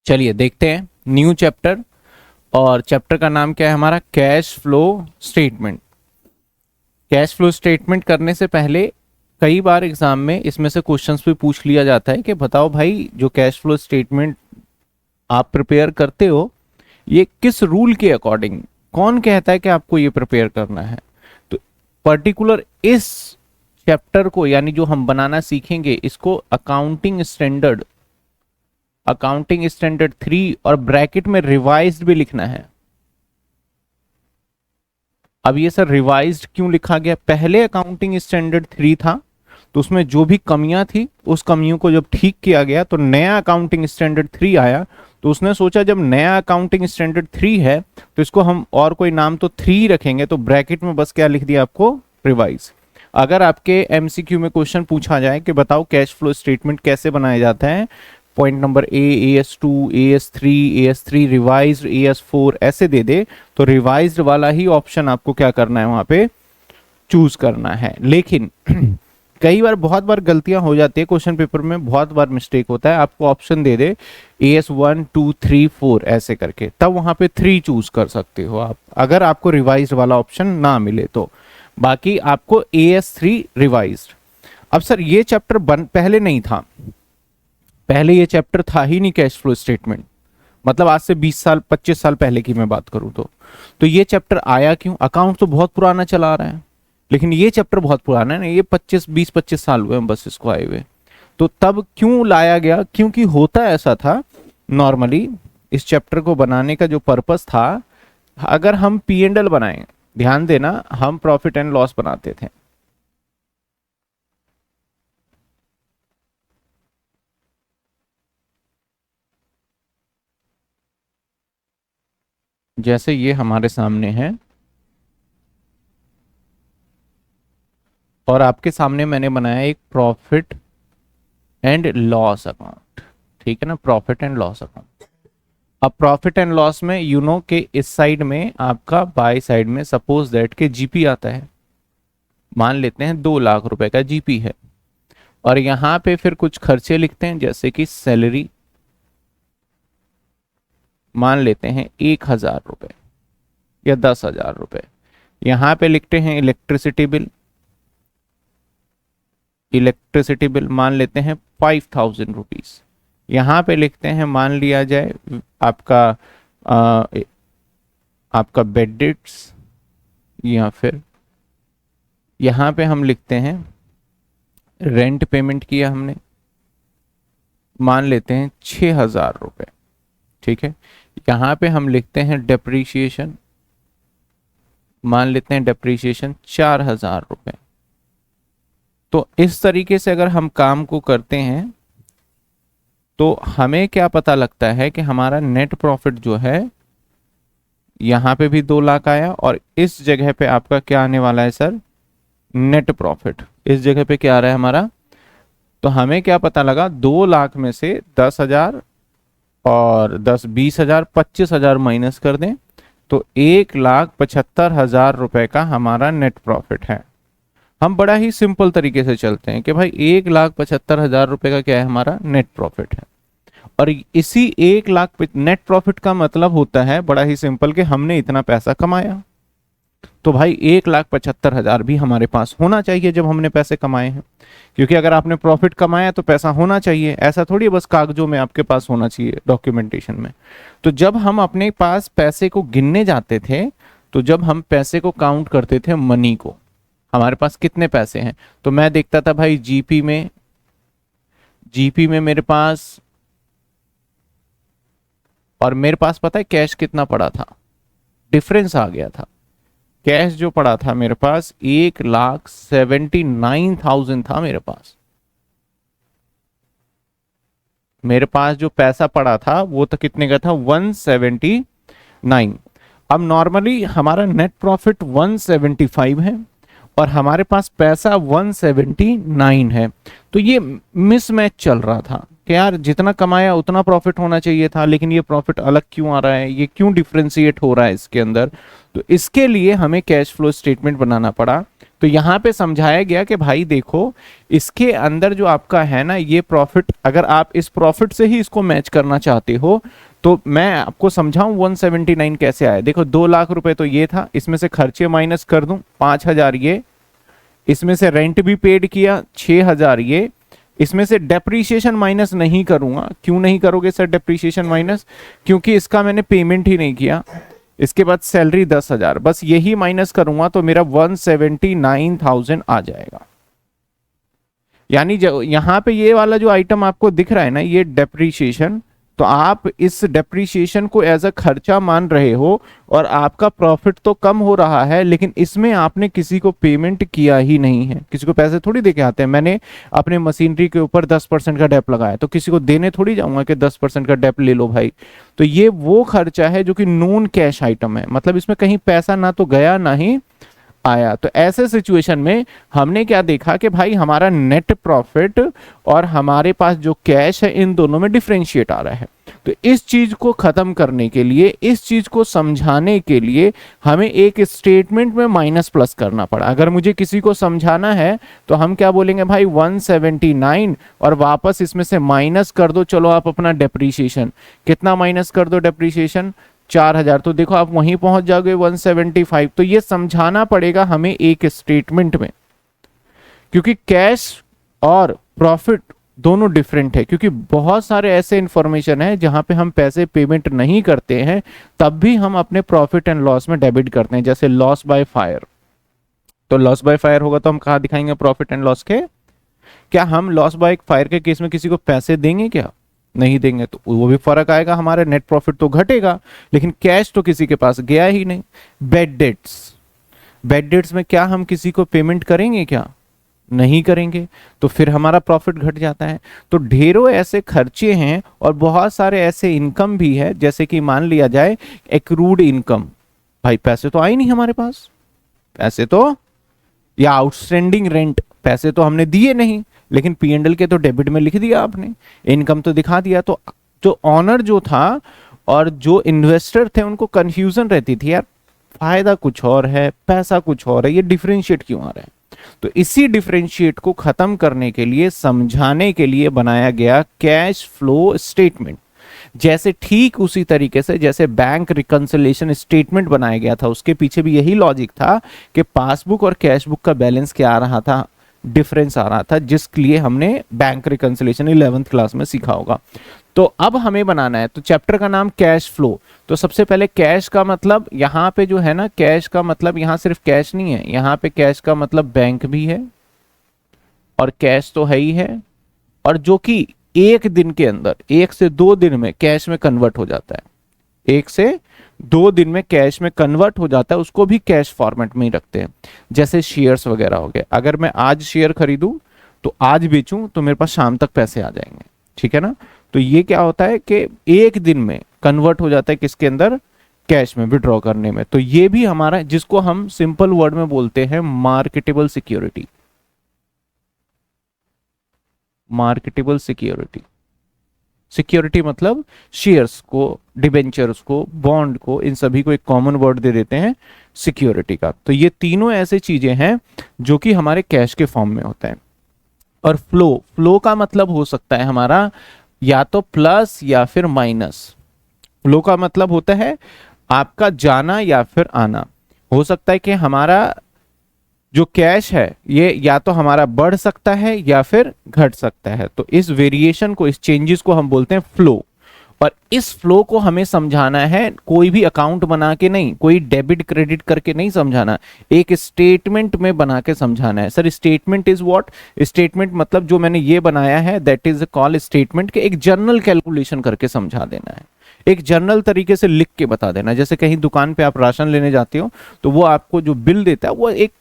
चलिए देखते हैं न्यू चैप्टर। और चैप्टर का नाम क्या है हमारा? Cash flow statement. Cash flow statement करने से पहले कई बार एग्जाम में इसमें से क्वेश्चंस भी पूछ लिया जाता है कि बताओ भाई, जो कैश फ्लो स्टेटमेंट आप प्रिपेयर करते हो ये किस रूल के अकॉर्डिंग, कौन कहता है कि आपको ये प्रिपेयर करना है? तो पर्टिकुलर इस चैप्टर को, यानी जो हम बनाना सीखेंगे, इसको अकाउंटिंग स्टैंडर्ड 3 और ब्रैकेट में रिवाइज्ड भी लिखना है। अब ये सर रिवाइज्ड क्यों लिखा गया? पहले अकाउंटिंग स्टैंडर्ड 3 था तो उसमें जो भी कमियां थी उस कमियों को जब ठीक किया गया तो नया अकाउंटिंग स्टैंडर्ड 3 आया। तो उसने सोचा जब नया अकाउंटिंग स्टैंडर्ड 3 है तो इसको हम और कोई नाम तो 3 रखेंगे, तो ब्रैकेट में बस क्या लिख दिया आपको? रिवाइज। अगर आपके एमसीक्यू में क्वेश्चन पूछा जाए कि बताओ कैश फ्लो स्टेटमेंट कैसे बनाया जाता है, point number AS2, AS3, AS3 revised, AS4 ऐसे दे दे, तो रिवाइज्ड वाला ही ऑप्शन आपको क्या करना है वहां पे चूज करना है। लेकिन कई बार बहुत बार गलतियां हो जाती है क्वेश्चन पेपर में, बहुत बार मिस्टेक होता है, आपको ऑप्शन दे दे AS1, 2, 3, 4 ऐसे करके, तब वहां पे 3 चूज कर सकते हो आप, अगर आपको रिवाइज्ड वाला ऑप्शन ना मिले तो। बाकी आपको AS3 रिवाइज्ड। अब सर ये चैप्टर पहले नहीं था, पहले ये चैप्टर था ही नहीं कैश फ्लो स्टेटमेंट, मतलब आज से 20 साल 25 साल पहले की मैं बात करूं तो ये चैप्टर आया क्यों? अकाउंट तो बहुत पुराना चला आ रहा है, लेकिन ये चैप्टर बहुत पुराना है ना, ये 20-25 साल हुए हैं बस इसको आए हुए। तो तब क्यों लाया गया? क्योंकि होता ऐसा था नॉर्मली, इस चैप्टर को बनाने का जो पर्पस था, अगर हम P&L बनाएं, ध्यान देना, हम प्रॉफिट एंड लॉस बनाते थे। जैसे ये हमारे सामने है और आपके सामने मैंने बनाया एक प्रॉफिट एंड लॉस अकाउंट, ठीक है ना, प्रॉफिट एंड लॉस अकाउंट। अब प्रॉफिट एंड लॉस में यू नो के इस साइड में आपका बाय साइड में सपोज दैट के जीपी आता है, मान लेते हैं 2 लाख रुपए का जीपी है, और यहां पे फिर कुछ खर्चे लिखते हैं जैसे कि सैलरी, मान लेते हैं 1,000 रुपए या 10,000 रुपए। यहां पे लिखते हैं इलेक्ट्रिसिटी बिल मान लेते हैं 5,000 रुपीज। यहाँ पे लिखते हैं, मान लिया जाए आपका आपका बेडिट्स, या फिर यहाँ पे हम लिखते हैं रेंट पेमेंट किया हमने, मान लेते हैं 6,000 रुपए, ठीक है। यहाँ पे हम लिखते हैं डेप्रीशिएशन, मान लेते हैं डेप्रीशिएशन 4,000 रुपए। तो इस तरीके से अगर हम काम को करते हैं तो हमें क्या पता लगता है कि हमारा नेट प्रॉफिट जो है, यहां पे भी 2 लाख आया, और इस जगह पे आपका क्या आने वाला है सर? नेट प्रॉफिट इस जगह पे क्या आ रहा है हमारा? तो हमें क्या पता लगा, 2 लाख में से 10,000 और 10, 20,000, 25,000 माइनस कर दें तो 1,75,000 रुपए का हमारा नेट प्रॉफिट है। हम बड़ा ही सिंपल तरीके से चलते हैं कि भाई 1,75,000 रुपए का क्या है? हमारा नेट प्रॉफिट है। और इसी 1 लाख नेट प्रॉफिट का मतलब होता है बड़ा ही सिंपल कि हमने इतना पैसा कमाया, तो भाई 1,75,000 भी हमारे पास होना चाहिए जब हमने पैसे कमाए हैं, क्योंकि अगर आपने प्रॉफिट कमाया तो पैसा होना चाहिए, ऐसा थोड़ी बस कागजों में आपके पास होना चाहिए डॉक्यूमेंटेशन में। तो जब हम अपने पास पैसे को गिनने जाते थे, तो जब हम पैसे को काउंट करते थे, मनी को, हमारे पास कितने पैसे हैं, तो मैं देखता था भाई जीपी में मेरे पास, और मेरे पास पता है कैश कितना पड़ा था? डिफरेंस आ गया था। कैश जो पड़ा था मेरे पास 1,79,000 था मेरे पास। मेरे पास जो पैसा पड़ा था वो तो कितने का था? 179। अब नॉर्मली हमारा नेट प्रॉफिट 175 है और हमारे पास पैसा 179 है, तो ये मिसमैच चल रहा था कि यार जितना कमाया उतना प्रॉफिट होना चाहिए था, लेकिन ये प्रॉफिट अलग क्यों आ रहा है, ये क्यों डिफ्रेंशिएट हो रहा है इसके अंदर। तो इसके लिए हमें कैश फ्लो स्टेटमेंट बनाना पड़ा। तो यहाँ पे समझाया गया कि भाई देखो, इसके अंदर जो आपका है ना ये प्रॉफिट, अगर आप इस प्रॉफिट से ही इसको मैच करना चाहते हो तो मैं आपको समझाऊं 179 कैसे आया। देखो 2 लाख रुपए तो ये था, इसमें से खर्चे माइनस कर दूं 5,000 ये, इसमें से रेंट भी पेड किया 6,000 ये, इसमें से डेप्रीशिएशन माइनस नहीं करूंगा। क्यों नहीं करोगे सर डेप्रीशिएशन माइनस? क्योंकि इसका मैंने पेमेंट ही नहीं किया। इसके बाद सैलरी 10,000, बस यही माइनस करूंगा तो मेरा 179,000 आ जाएगा। यानी यहां पे ये वाला जो आइटम आपको दिख रहा है ना, ये डेप्रीशिएशन, तो आप इस डेप्रीशिएशन को एज अ खर्चा मान रहे हो और आपका प्रॉफिट तो कम हो रहा है, लेकिन इसमें आपने किसी को पेमेंट किया ही नहीं है। किसी को पैसे थोड़ी देके आते हैं। मैंने अपने मशीनरी के ऊपर 10% का डेप लगाया तो किसी को देने थोड़ी जाऊंगा कि 10% का डेप ले लो भाई। तो ये वो खर्चा है जो कि नॉन कैश आइटम है, मतलब इसमें कहीं पैसा ना तो गया ना ही आया। तो ऐसे सिचुएशन में हमने क्या देखा कि भाई हमारा नेट प्रॉफिट और हमारे पास जो कैश है इन दोनों में डिफरेंशिएट आ रहा है। तो इस चीज को खत्म करने के लिए, इस चीज को समझाने के लिए हमें एक स्टेटमेंट में माइनस प्लस करना पड़ा। अगर मुझे किसी को समझाना है तो हम क्या बोलेंगे भाई 179 और वापस इसमें से माइनस कर दो। चलो आप अपना डेप्रीशिएशन कितना माइनस कर दो, डेप्रीशिएशन 4,000, तो देखो आप वहीं पहुंच जाओगे 175। तो ये समझाना पड़ेगा हमें एक स्टेटमेंट में, क्योंकि कैश और प्रॉफिट दोनों डिफरेंट है। क्योंकि बहुत सारे ऐसे इंफॉर्मेशन है जहां पे हम पैसे पेमेंट नहीं करते हैं तब भी हम अपने प्रॉफिट एंड लॉस में डेबिट करते हैं, जैसे लॉस बाय फायर। तो लॉस बाय फायर होगा तो हम कहाँ दिखाएंगे प्रॉफिट एंड लॉस के? क्या हम लॉस बाय फायर के केस में किसी को पैसे देंगे? क्या नहीं देंगे। तो वो भी फर्क आएगा, हमारे नेट प्रॉफिट तो घटेगा लेकिन कैश तो किसी के पास गया ही नहीं। बेड डेट्स, बेड डेट्स में क्या हम किसी को पेमेंट करेंगे? क्या नहीं करेंगे, तो फिर हमारा प्रॉफिट घट जाता है। तो ढेरों ऐसे खर्चे हैं और बहुत सारे ऐसे इनकम भी है, जैसे कि मान लिया जाए एक्रूड इनकम। भाई पैसे तो आए नहीं हमारे पास, पैसे तो, या आउटस्टैंडिंग रेंट, पैसे तो हमने दिए नहीं लेकिन P&L के तो डेबिट में लिख दिया आपने, इनकम तो दिखा दिया। तो जो ऑनर जो था और जो इन्वेस्टर थे उनको कंफ्यूजन रहती थी, यार फायदा कुछ और है पैसा कुछ और है, ये डिफरेंशिएट क्यों आ रहा है? तो इसी डिफरेंशिएट को खत्म करने के लिए, समझाने के लिए बनाया गया कैश फ्लो स्टेटमेंट। जैसे ठीक उसी तरीके से जैसे बैंक रिकंसिलिएशन स्टेटमेंट बनाया गया था, उसके पीछे भी यही लॉजिक था कि पासबुक और कैश बुक का बैलेंस क्या आ रहा था, डिफरेंस आ रहा था, जिसके लिए हमने बैंक रिकंसिलिएशन 11th क्लास में सीखा होगा। तो अब हमें बनाना है, तो चैप्टर का नाम कैश फ्लो। तो सबसे पहले कैश का मतलब यहाँ पे जो है ना, कैश का मतलब यहाँ सिर्फ कैश नहीं है, यहाँ पे कैश का मतलब बैंक भी है और कैश तो है ही है, और जो कि एक दिन के अंदर 1 से 2 दिन में कैश में कन्वर्ट हो जाता है। 1 से 2 दिन में कैश में कन्वर्ट हो जाता है, उसको भी कैश फॉर्मेट में ही रखते हैं। जैसे शेयर्स वगैरह हो गए, अगर मैं आज शेयर खरीदूं तो आज बेचूं तो मेरे पास शाम तक पैसे आ जाएंगे, ठीक है ना। तो ये क्या होता है कि एक दिन में कन्वर्ट हो जाता है किसके अंदर, कैश में, विड्रॉ करने में। तो ये भी हमारा, जिसको हम सिंपल वर्ड में बोलते हैं marketable security. Marketable security, security मतलब शेयर्स को, डिबेंचर्स को, बॉन्ड को, इन सभी को एक कॉमन वर्ड दे देते हैं सिक्योरिटी का। तो ये तीनों ऐसे चीजें हैं जो कि हमारे कैश के फॉर्म में होता है। और फ्लो, फ्लो का मतलब हो सकता है हमारा या तो प्लस या फिर माइनस। फ्लो का मतलब होता है आपका जाना या फिर आना। हो सकता है कि हमारा जो कैश है ये या तो हमारा बढ़ सकता है या फिर घट सकता है। तो इस वेरिएशन को, इस चेंजेस को हम बोलते हैं फ्लो। और इस फ्लो को हमें समझाना है कोई भी अकाउंट बना के नहीं, कोई डेबिट क्रेडिट करके नहीं समझाना, एक स्टेटमेंट में बना के समझाना है। Sir statement is what? Statement मतलब जो मैंने ये बनाया है दैट इज कॉल्ड स्टेटमेंट, के एक जर्नल कैलकुलेशन करके समझा देना है, एक जर्नल तरीके से लिख के बता देना। जैसे कहीं दुकान पे आप राशन लेने जाते हो तो वो आपको जो बिल देता है वो एक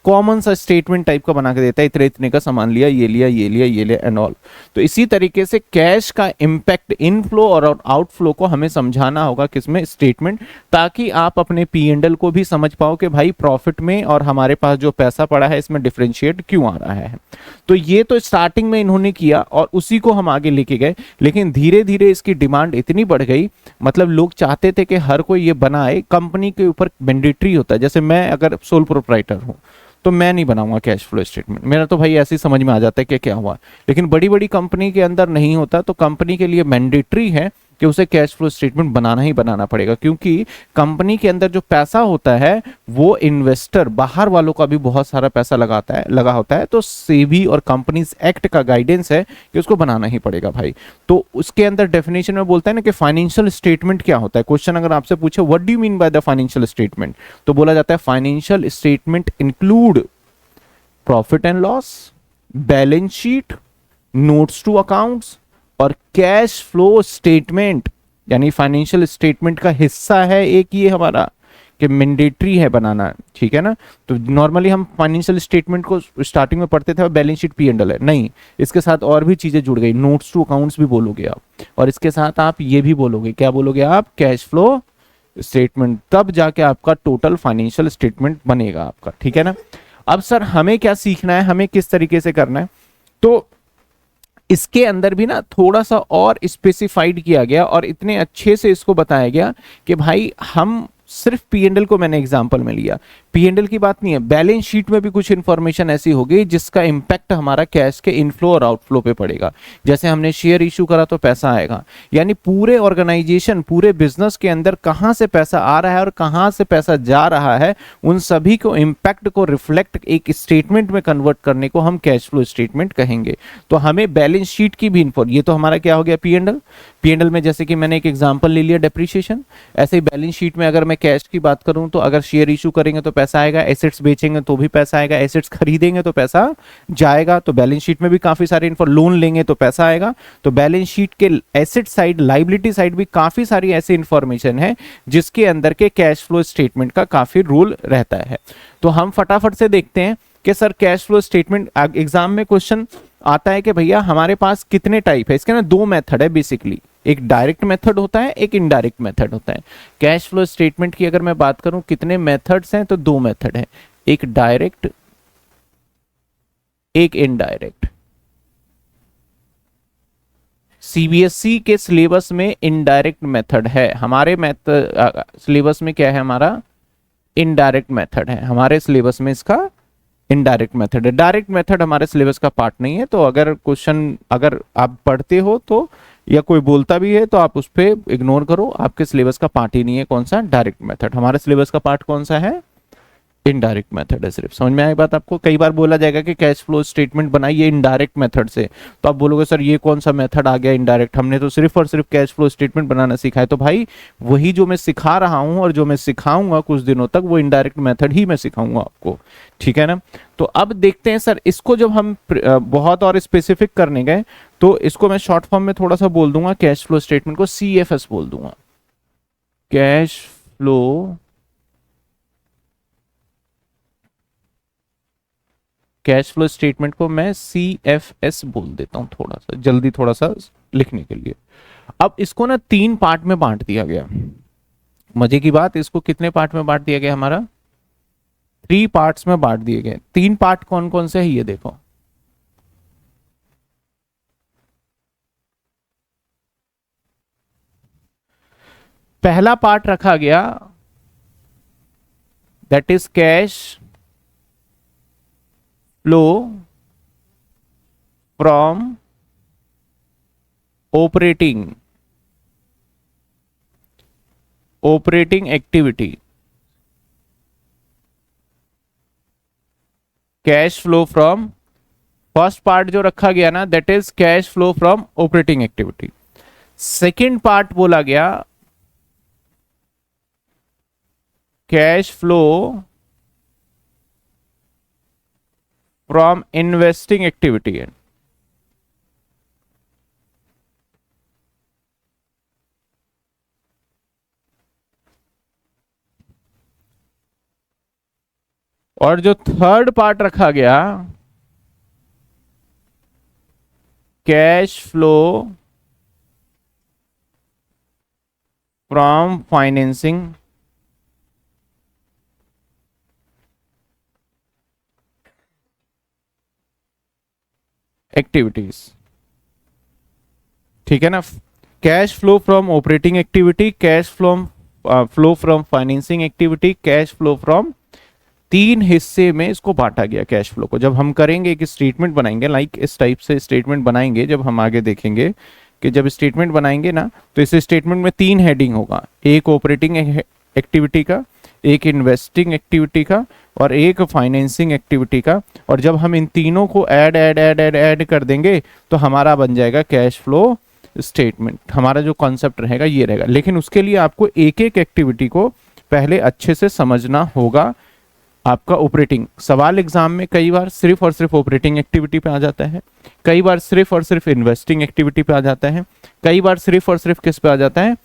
कॉमन सा स्टेटमेंट टाइप का बना के देता है, इतने इतने का सामान लिया, ये लिया, ये लिया, ये लिया एंड ऑल। तो इसी तरीके से कैश का इंपैक्ट इनफ्लो और आउटफ्लो को हमें समझाना होगा किसमें, स्टेटमेंट, ताकि आप अपने P&L को भी समझ पाओ कि भाई प्रॉफिट में और हमारे पास जो पैसा पड़ा है इसमें डिफरेंशिएट क्यों आ रहा है। तो ये तो स्टार्टिंग में इन्होंने किया और उसी को हम आगे लेके गए, लेकिन धीरे धीरे इसकी डिमांड इतनी बढ़ गई, मतलब लोग चाहते थे कि हर कोई ये बनाए, कंपनी के ऊपर मैंडेटरी होता है। जैसे मैं अगर सोल प्रोप्राइटर हूं तो मैं नहीं बनाऊंगा कैश फ्लो स्टेटमेंट, मेरा तो भाई ऐसे ही समझ में आ जाता है कि क्या हुआ। लेकिन बड़ी बड़ी कंपनी के अंदर नहीं होता, तो कंपनी के लिए मैंडेटरी है कि उसे कैश फ्लो स्टेटमेंट बनाना ही बनाना पड़ेगा, क्योंकि कंपनी के अंदर जो पैसा होता है वो इन्वेस्टर बाहर वालों का भी बहुत सारा पैसा लगा होता है, तो सेबी और कंपनीज एक्ट का गाइडेंस है कि उसको बनाना ही पड़ेगा भाई। तो उसके अंदर डेफिनेशन में बोलता है ना कि फाइनेंशियल स्टेटमेंट क्या होता है। क्वेश्चन अगर आपसे पूछे what do you mean by the financial statement, तो बोला जाता है financial statement include profit and loss, balance sheet, notes to accounts और कैश फ्लो स्टेटमेंट। यानी फाइनेंशियल स्टेटमेंट का हिस्सा है एक ये हमारा कि मैंडेटरी है बनाना, ठीक है ना। तो नॉर्मली हम फाइनेंशियल स्टेटमेंट को स्टार्टिंग में पढ़ते थे balance sheet P and L है, नहीं, इसके साथ और भी चीजें जुड़ गई, नोट्स टू अकाउंट्स भी बोलोगे आप, और इसके साथ आप ये भी बोलोगे, क्या बोलोगे आप, कैश फ्लो स्टेटमेंट, तब जाके आपका टोटल फाइनेंशियल स्टेटमेंट बनेगा आपका, ठीक है ना। अब सर हमें क्या सीखना है, हमें किस तरीके से करना है, तो इसके अंदर भी ना थोड़ा सा और स्पेसिफाइड किया गया और इतने अच्छे से इसको बताया गया कि भाई हम सिर्फ पी एंड एल को मैंने एग्जांपल में लिया, पी एंड एल की बात नहीं है, बैलेंस शीट में भी कुछ इंफॉर्मेशन ऐसी होगी जिसका इंपैक्ट हमारा कैश के इनफ्लो और आउटफ्लो पे पड़ेगा। जैसे हमने शेयर इशू करा तो पैसा आएगा, यानी पूरे ऑर्गेनाइजेशन पूरे बिजनेस के अंदर कहां से पैसा आ रहा है और कहां से पैसा जा रहा है, उन सभी को इंपैक्ट को रिफ्लेक्ट एक स्टेटमेंट में कन्वर्ट करने को हम कैश फ्लो स्टेटमेंट कहेंगे। तो हमें बैलेंस शीट की भी इन्फो, ये तो हमारा क्या हो गया P and L, P and L में जैसे कि मैंने एक एग्जांपल ले लिया डेप्रिसिएशन, ऐसे ही बैलेंस शीट में अगर मैं कैश की बात करूं तो अगर शेयर इशू करेंगे तो पैसा आएगा, एसेट्स बेचेंगे तो भी पैसा आएगा, एसेट्स खरीदेंगे तो पैसा जाएगा, तो बैलेंस शीट में भी काफी सारे इन्फो, लोन लेंगे तो पैसा आएगा, तो बैलेंस शीट के एसेट साइड लायबिलिटी साइड भी काफी सारी ऐसी इंफॉर्मेशन है जिसके अंदर के कैश फ्लो स्टेटमेंट का काफी रोल रहता है। तो हम फटाफट से देखते हैं कि sir cash flow statement exam में क्वेश्चन आता है कि भैया हमारे पास कितने टाइप है, इसके ना दो मेथड है बेसिकली, एक डायरेक्ट मेथड होता है, एक इनडायरेक्ट मेथड होता है। कैश फ्लो स्टेटमेंट की अगर मैं बात करूं कितने मेथड्स हैं, तो दो मेथड है, एक डायरेक्ट एक इनडायरेक्ट। सीबीएसई के सिलेबस में इनडायरेक्ट मेथड है, हमारे मेथड सिलेबस में क्या है, हमारा इनडायरेक्ट मेथड है, हमारे सिलेबस में इसका इनडायरेक्ट मेथड है। डायरेक्ट मेथड हमारे सिलेबस का पार्ट नहीं है, तो अगर क्वेश्चन अगर आप पढ़ते हो तो या कोई बोलता भी है तो आप उस पर इग्नोर करो, आपके सिलेबस का पार्ट ही नहीं है कौन सा, डायरेक्ट मेथड। हमारे सिलेबस का पार्ट कौन सा है, इनडायरेक्ट मेथड है। सिर्फ समझ में आई बात आपको। कई बार बोला जाएगा कि कैश फ्लो स्टेटमेंट बनाइए इनडायरेक्ट मेथड से, तो आप बोलोगे सर ये कौन सा मेथड आ गया इनडायरेक्ट, हमने तो सिर्फ और सिर्फ कैश फ्लो स्टेटमेंट बनाना सीखा है। तो भाई वही जो मैं सिखा रहा हूं और जो मैं सिखाऊंगा कुछ दिनों तक, वो इनडायरेक्ट मेथड ही मैं सिखाऊंगा आपको, ठीक है ना। तो अब देखते हैं सर, इसको जब हम बहुत और स्पेसिफिक करने गए तो इसको मैं शॉर्ट फॉर्म में थोड़ा सा बोल दूंगा, कैश फ्लो स्टेटमेंट को CFS बोल दूंगा, cash flow cash flow statement को मैं CFS बोल देता हूं, थोड़ा सा जल्दी थोड़ा सा लिखने के लिए। अब इसको ना 3 पार्ट में बांट दिया गया, मजे की बात, इसको कितने पार्ट में बांट दिया गया, हमारा 3 पार्ट्स में बांट दिए गए। 3 पार्ट कौन कौन से है ये देखो, पहला पार्ट रखा गया that is cash flow from operating activity, cash flow from, first part जो रखा गया ना that is cash flow from operating activity. Second part बोला गया cash flow from investing activity है, और जो थर्ड पार्ट रखा गया cash flow from financing activities, ठीक है ना। Cash flow from operating activity, cash flow from financing activity, cash flow from तीन हिस्से में इसको बांटा गया कैश फ्लो को। जब हम करेंगे एक स्टेटमेंट बनाएंगे, लाइक इस टाइप से स्टेटमेंट बनाएंगे, जब हम आगे देखेंगे कि जब स्टेटमेंट बनाएंगे ना, तो इस स्टेटमेंट में तीन हेडिंग होगा, एक ऑपरेटिंग एक्टिविटी का, एक इन्वेस्टिंग एक्टिविटी का और एक फाइनेंसिंग एक्टिविटी का। और जब हम इन तीनों को add add add add add कर देंगे तो हमारा बन जाएगा कैश फ्लो स्टेटमेंट। हमारा जो कॉन्सेप्ट रहेगा ये रहेगा, लेकिन उसके लिए आपको एक एक एक्टिविटी को पहले अच्छे से समझना होगा। आपका ऑपरेटिंग सवाल एग्जाम में कई बार सिर्फ और सिर्फ ऑपरेटिंग एक्टिविटी पे आ जाता है, कई बार सिर्फ और सिर्फ इन्वेस्टिंग एक्टिविटी पे आ जाता है, कई बार सिर्फ और सिर्फ किस पे आ जाता है,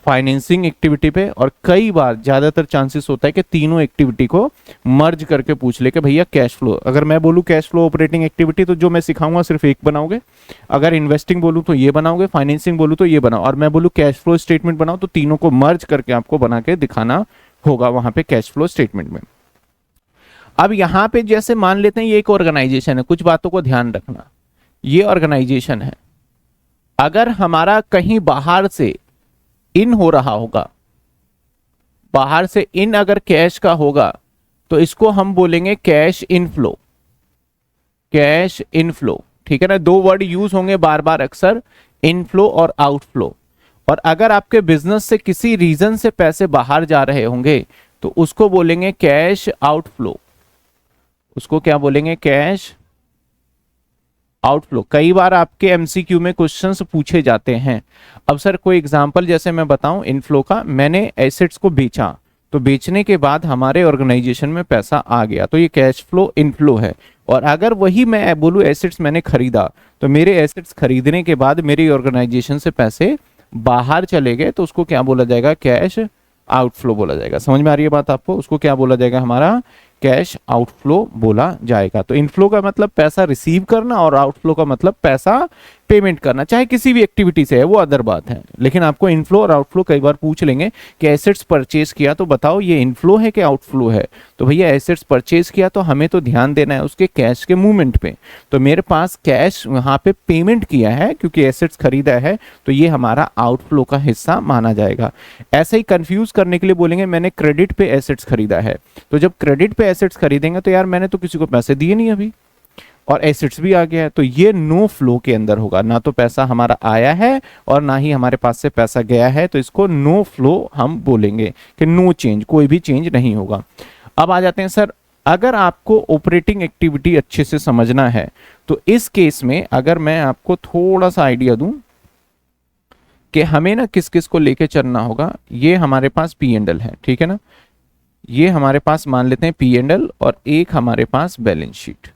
फाइनेंसिंग एक्टिविटी पे, और कई बार ज्यादातर चांसेस होता है कि तीनों एक्टिविटी को मर्ज करके पूछ ले कि भैया कैश फ्लो, अगर मैं बोलूं कैश फ्लो ऑपरेटिंग एक्टिविटी तो जो मैं सिखाऊंगा सिर्फ एक बनाओगे, अगर इन्वेस्टिंग बोलूं तो ये बनाओगे, फाइनेंसिंग बोलूं तो ये बनाओ, और मैं बोलूं कैश फ्लो स्टेटमेंट बनाओ तो तीनों को मर्ज करके आपको बना के दिखाना होगा वहां पे कैश फ्लो स्टेटमेंट में। अब यहां पे जैसे मान लेते हैं ये एक ऑर्गेनाइजेशन है, कुछ बातों को ध्यान रखना, ये ऑर्गेनाइजेशन है, अगर हमारा कहीं बाहर से इन हो रहा होगा, बाहर से इन अगर कैश का होगा तो इसको हम बोलेंगे कैश इनफ्लो, कैश इनफ्लो, ठीक है ना। दो वर्ड यूज होंगे बार बार अक्सर, इनफ्लो और आउटफ्लो। और अगर आपके बिजनेस से किसी रीजन से पैसे बाहर जा रहे होंगे तो उसको बोलेंगे कैश आउटफ्लो, उसको क्या बोलेंगे, कैश आउटफ्लो। कई बार आपके एमसीक्यू में क्वेश्चंस पूछे जाते हैं। अब सर कोई एग्जांपल जैसे मैं बताऊं इनफ्लो का, मैंने एसेट्स को बेचा तो बेचने के बाद हमारे ऑर्गेनाइजेशन में पैसा आ गया तो ये कैश फ्लो इनफ्लो है। और अगर वही मैं बोलूं एसेट्स मैंने खरीदा तो मेरे एसेट्स खरीदने के बाद मेरी ऑर्गेनाइजेशन से पैसे बाहर चले गए तो उसको क्या बोला जाएगा, कैश आउटफ्लो बोला जाएगा। समझ में आ रही है बात आपको, उसको क्या बोला जाएगा, हमारा कैश आउटफ्लो बोला जाएगा। तो इनफ्लो का मतलब पैसा रिसीव करना और आउटफ्लो का मतलब पैसा पेमेंट करना, चाहे किसी भी एक्टिविटी से है वो अदर बात है, लेकिन आपको इनफ्लो और आउटफ्लो कई बार पूछ लेंगे कि एसेट्स परचेज किया तो बताओ ये इनफ्लो है कि आउटफ्लो है। तो भैया एसेट्स परचेज किया तो हमें तो ध्यान देना है उसके कैश के मूवमेंट पे, तो मेरे पास कैश वहां पे पेमेंट किया है क्योंकि एसेट्स खरीदा है तो ये हमारा आउटफ्लो का हिस्सा माना जाएगा। ऐसे ही कंफ्यूज करने के लिए बोलेंगे मैंने क्रेडिट पे एसेट्स खरीदा है, तो जब क्रेडिट पे एसेट्स खरीदेंगे तो यार मैंने तो किसी को पैसे दिए नहीं अभी और एसेट्स भी आ गया है, तो ये नो फ्लो के अंदर होगा, ना तो पैसा हमारा आया है और ना ही हमारे पास से पैसा गया है, तो इसको नो फ्लो हम बोलेंगे कि नो चेंज, कोई भी चेंज नहीं होगा। अब आ जाते हैं सर, अगर आपको ऑपरेटिंग एक्टिविटी अच्छे से समझना है तो इस केस में अगर मैं आपको थोड़ा सा आइडिया दूं कि हमें ना किस किस को लेके चलना होगा, ये हमारे पास पी एंड एल है, ठीक है ना, ये हमारे पास मान लेते हैं पी एंड एल और एक हमारे पास बैलेंस शीट।